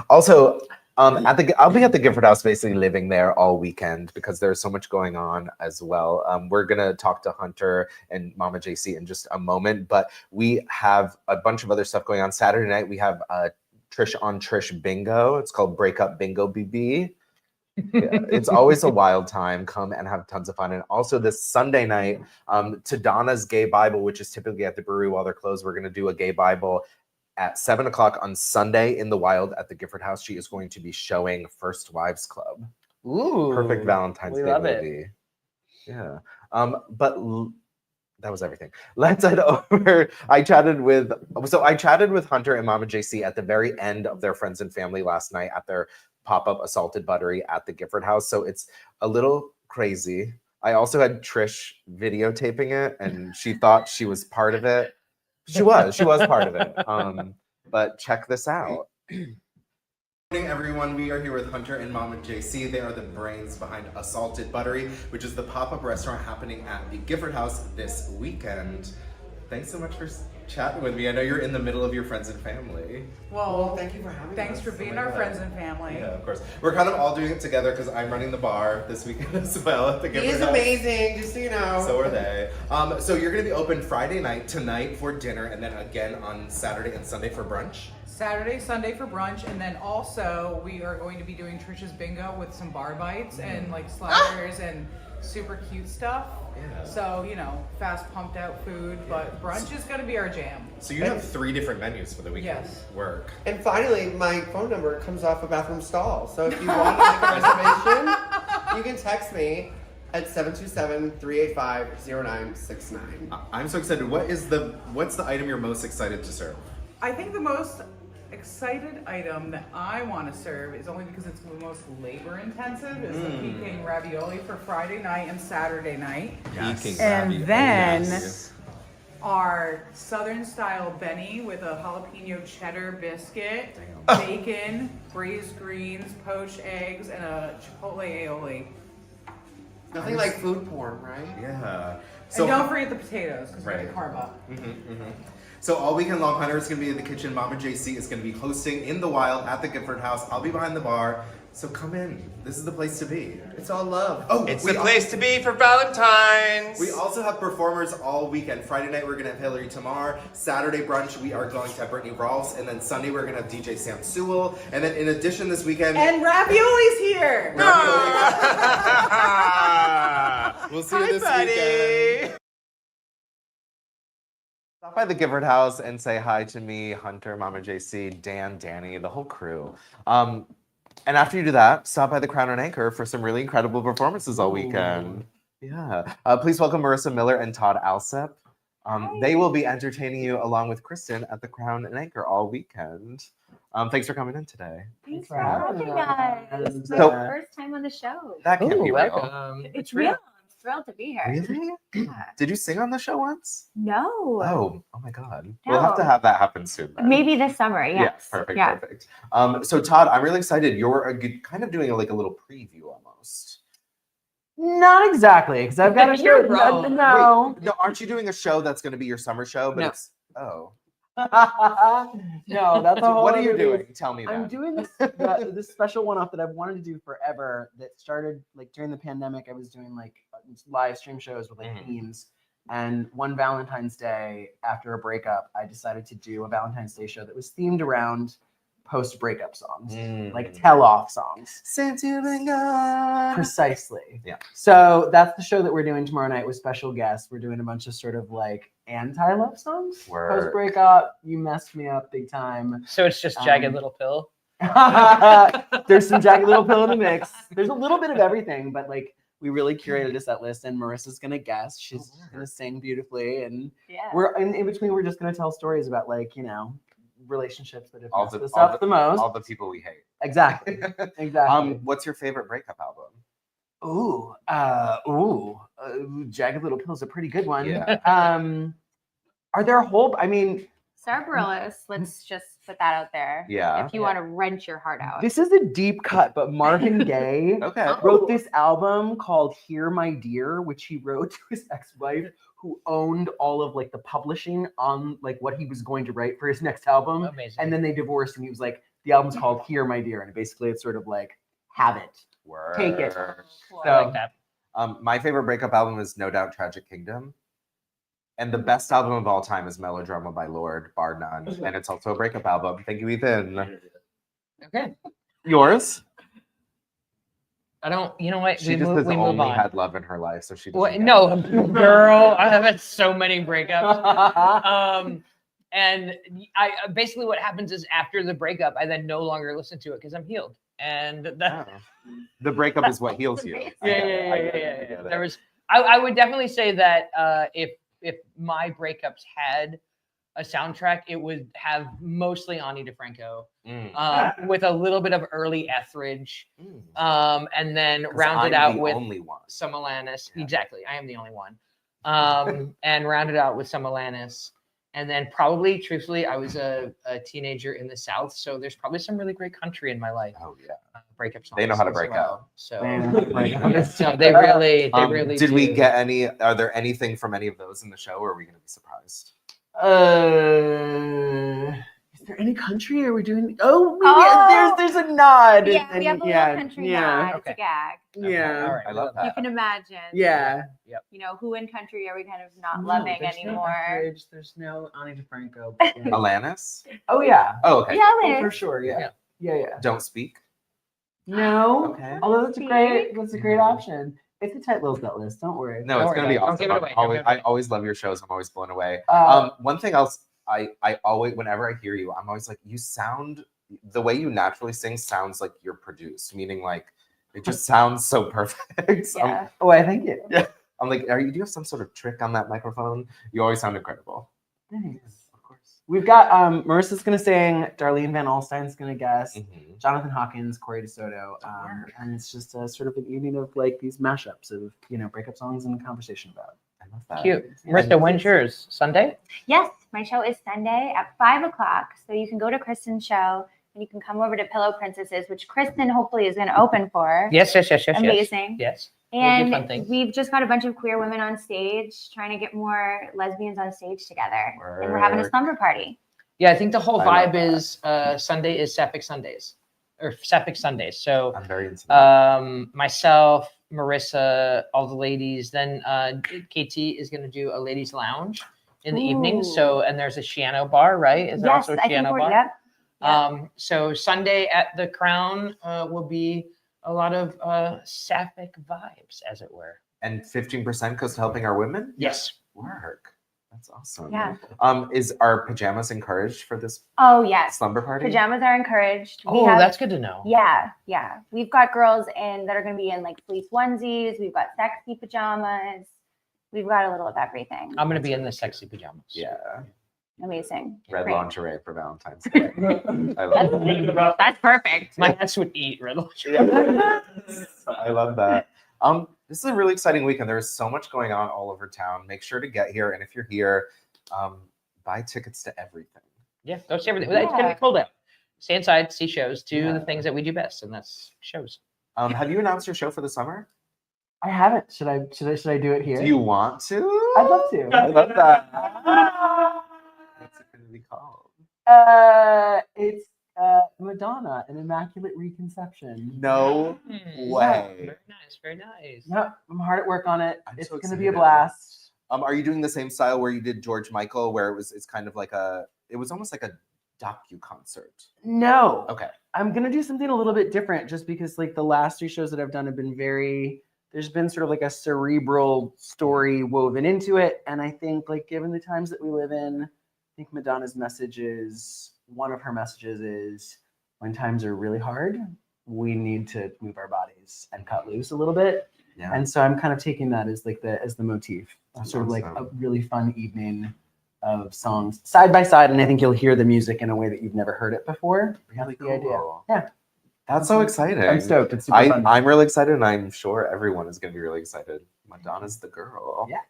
Also, I'll be at the Gifford House, basically living there all weekend because there's so much going on as well. We're gonna talk to Hunter and Momma JC in just a moment, but we have a bunch of other stuff going on. Saturday night we have Trish on Trish bingo. It's called Breakup Bingo BB. Yeah, it's always a wild time. Come and have tons of fun. And also this Sunday night, to Donna's Gay Bible, which is typically at the brewery while they're closed, we're going to do a gay Bible at 7 o'clock on Sunday in the wild at the Gifford House. She is going to be showing First Wives Club. Ooh, perfect Valentine's Day love movie. It. Yeah. That was everything. Let's head over. I chatted with Hunter and Momma JC at the very end of their Friends and Family last night at their pop-up Assaulted Buttery at the Gifford House. So it's a little crazy. I also had Trish videotaping it, and she thought she was part of it. She was part of it. But check this out. Good morning, everyone. We are here with Hunter and Momma JC. They are the brains behind Assaulted Buttery, which is the pop-up restaurant happening at the Gifford House this weekend. Thanks so much for chatting with me. I know you're in the middle of your Friends and Family. Well, thank you for having us. Thanks for being our friends and family. Yeah, of course. We're kind of all doing it together because I'm running the bar this weekend as well at the Gifford House. He is amazing, just so you know. So are they. So you're going to be open Friday night, tonight for dinner, and then again on Saturday and Sunday for brunch? Saturday, Sunday for brunch, and then also we are going to be doing Trish's Bingo with some bar bites and like sliders and super cute stuff. Yeah. So, you know, fast pumped out food, but brunch is going to be our jam. So you have 3 different menus for the weekend. Yes. Work. And finally, my phone number comes off a bathroom stall. So if you want to make a reservation, you can text me at 727-385-0969. I'm so excited. What's the item you're most excited to serve? I think the most excited item that I want to serve is only because it's the most labor intensive is the Peking ravioli for Friday night and Saturday night. Yes. And then our Southern style Benny with a jalapeno cheddar biscuit, bacon, braised greens, poached eggs, and a chipotle aioli. Nothing like food porn, right? Yeah. So, and don't forget the potatoes because we're going to carb up. So all weekend long, Hunter is going to be in the kitchen. Mama JC is going to be hosting in the wild at the Gifford House. I'll be behind the bar. So come in. This is the place to be. It's all love. Oh, It's the place to be for Valentine's. We also have performers all weekend. Friday night, we're going to have Hillary Tamar. Saturday brunch, we are going to have Brittany Rolfs. And then Sunday, we're going to have DJ Sam Sewell. And then in addition this weekend... And Ravioli's here! We'll see you this weekend. Stop by the Gifford House and say hi to me, Hunter, Mama JC, Dan, Danny, the whole crew. And after you do that, stop by the Crown and Anchor for some really incredible performances all weekend. Yeah. Please welcome Marissa Miller and Todd Alsup. They will be entertaining you along with Kristen at the Crown and Anchor all weekend. Thanks for coming in today. Thanks for having us. It's my So- first time on the show. That can't be real. welcome. It's real. I'm thrilled to be here. Really? Yeah. Did you sing on the show once? No. Oh my God. We'll have to have that happen soon. Then. Maybe this summer, yes. Yeah, perfect. So Todd, I'm really excited. You're kind of doing a little preview almost. Not exactly, because I've got a show. You're wrong. No. Wait, no, aren't you doing a show that's going to be your summer show? But No. it's No, that's a whole What are you other doing? beast. Tell me that. I'm doing this special one-off that I've wanted to do forever. That started like during the pandemic. I was doing like live stream shows with like themes. And one Valentine's Day after a breakup, I decided to do a Valentine's Day show that was themed around post-breakup songs, like tell-off songs. Since you've been gone. Precisely. Yeah. So that's the show that we're doing tomorrow night with special guests. We're doing a bunch of sort of like anti-love songs. Word. Post-breakup, you messed me up big time. So it's just Jagged Little Pill. There's some Jagged Little Pill in the mix. There's a little bit of everything, but like we really curated a set list, and Marissa's gonna guest. She's gonna sing beautifully, and we're in between. We're just gonna tell stories about like relationships that have messed us up the most. All the people we hate. Exactly. Exactly. What's your favorite breakup album? Jagged Little Pill is a pretty good one. Yeah. Are there a whole? I mean, Sarah Bareilles, let's just put that out there. Yeah. If you want to wrench your heart out. this is a deep cut, but Marvin Gaye wrote this album called "Hear My Dear," which he wrote to his ex-wife, who owned all of like the publishing on like what he was going to write for his next album. Amazing. And then they divorced, and he was like, the album's called "Hear My Dear," and basically it's sort of like, have it, take it. Cool. So, I like that. My favorite breakup album is no doubt Tragic Kingdom. And the best album of all time is Melodrama by Lorde, bar none. And it's also a breakup album. Thank you, Ethan. Okay. Yours? I don't. You know what? She just has only had love in her life, so she doesn't. What? No, girl. I have had so many breakups. And I basically what happens is after the breakup, I then no longer listen to it because I'm healed. And the breakup is what heals you. Yeah. There was. I would definitely say that if my breakups had a soundtrack, it would have mostly Ani DeFranco, with a little bit of early Etheridge, and then rounded out with some Alanis. Yeah. Exactly, I am the only one. And rounded out with some Alanis. And then probably, truthfully, I was a teenager in the South, so there's probably some really great country in my life. Oh yeah, breakup songs. They know how to break up. So, so they really Did do. we get any? Are there anything from any of those in the show, or are we going to be surprised? Is there any country? Are we doing? There's a nod. Yeah, we have a little country nod. Okay. It's a gag. Yeah, All right, I love that. You can imagine. Yeah. Yep. You know, who in country are we kind of not loving anymore? There's no Ani DeFranco. Alanis? Oh yeah. Oh okay. Yeah, Oh, for sure. Yeah. Don't speak. No. Okay. Although that's a great option. It's a tight little set list. Don't worry. No, Don't it's worry gonna be about it. Don't awesome. give it away. I always love your shows. I'm always blown away. Uh, One thing else, I always, whenever I hear you, I'm always like, you sound, the way you naturally sing sounds like you're produced, meaning like it just sounds so perfect. Yeah. Oh, I thank you. Yeah. I'm like, do you have some sort of trick on that microphone? You always sound incredible. Thanks. Of course. We've got Marissa's gonna sing, Darlene Van Alstyne's gonna guess, Jonathan Hawkins, Corey DeSoto, and it's just a sort of an evening of like these mashups of breakup songs and conversation about. I love that. Cute. Marissa, when's yours? Sunday? Yes, my show is Sunday at 5 o'clock. So you can go to Kristen's show and you can come over to Pillow Princesses, which Kristen hopefully is going to open for. Yes. Amazing. Yes. We'll do fun And things. we've just got a bunch of queer women on stage trying to get more lesbians on stage together. And we're having a slumber party. Yeah, I think the whole I love vibe is Sunday is Sapphic Sundays. Or Sapphic Sundays. So I'm very into that. myself, Marissa, all the ladies. Then KT is going to do a ladies' lounge in the evening. So, and there's a Shiano bar, right? Is there Yes, also a I think Shiano we're, bar? yep. So Sunday at the Crown will be a lot of sapphic vibes, as it were. And 15% goes to helping our women? Yes. Work. That's awesome. Yeah. Is our pajamas encouraged for this Oh, yes. slumber party? Pajamas are encouraged. Oh, that's good to know. Yeah. We've got girls in that are going to be in like fleece onesies. We've got sexy pajamas. We've got a little of everything. I'm going to be in the sexy pajamas. Yeah. Amazing. Red Great. lingerie for Valentine's Day. I love that. That's perfect. My ass would eat red lingerie. I love that. This is a really exciting weekend. There's so much going on all over town. Make sure to get here, and if you're here, buy tickets to everything. Yeah, go see everything. It's going to be cold out. Stay inside, see shows, do the things that we do best, and that's shows. Have you announced your show for the summer? I haven't. Should I do it here? Do you want to? I'd love to. I love that. What's it going to be called? It's Madonna, an Immaculate Reconception. No way. Very nice, very nice. No, I'm hard at work on it. It's so going to be a excited. blast. Are you doing the same style where you did George Michael, where it's kind of like it was almost like a docu concert? No. Okay. I'm going to do something a little bit different just because like the last 3 shows that I've done have been there's been sort of like a cerebral story woven into it. And I think like given the times that we live in, I think Madonna's one of her messages is when times are really hard, we need to move our bodies and cut loose a little bit. Yeah. And so I'm kind of taking that as like the motif. Sort of like a really fun evening of songs side by side, and I think you'll hear the music in a way that you've never heard it before. Really That's the idea. cool. Yeah. That's so exciting. I'm stoked. It's super fun. I'm really excited, and I'm sure everyone is going to be really excited. Madonna's the girl. Yeah.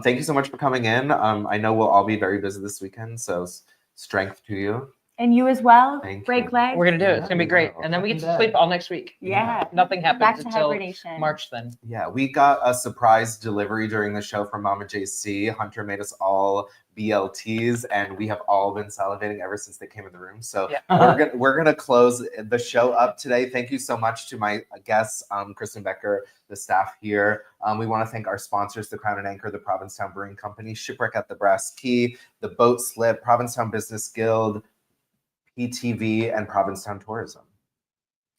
Thank you so much for coming in. I know we'll all be very busy this weekend, so strength to you. And you as well. Thank Break you. legs. We're going to do it. It's going to be great. And then we get to sleep all next week. Yeah. Nothing Back happens to until hibernation. March then. Yeah, we got a surprise delivery during the show from Mama JC. Hunter made us all BLTs, and we have all been salivating ever since they came in the room. So we're gonna close the show up today. Thank you so much to my guests, Kristen Becker, the staff here. We want to thank our sponsors, the Crown and Anchor, the Provincetown Brewing Company, Shipwreck at the Brass Key, the Boat Slip, Provincetown Business Guild, PTV, and Provincetown Tourism.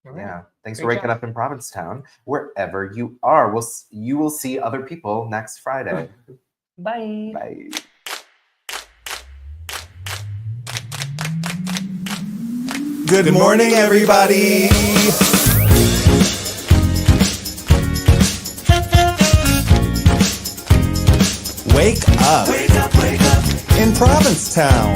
All right. Yeah. Thanks Great for waking job. up in Provincetown, wherever you are. You will see other people next Friday. Bye. Bye. Good morning, everybody. Wake up. Wake up, wake up. In Provincetown.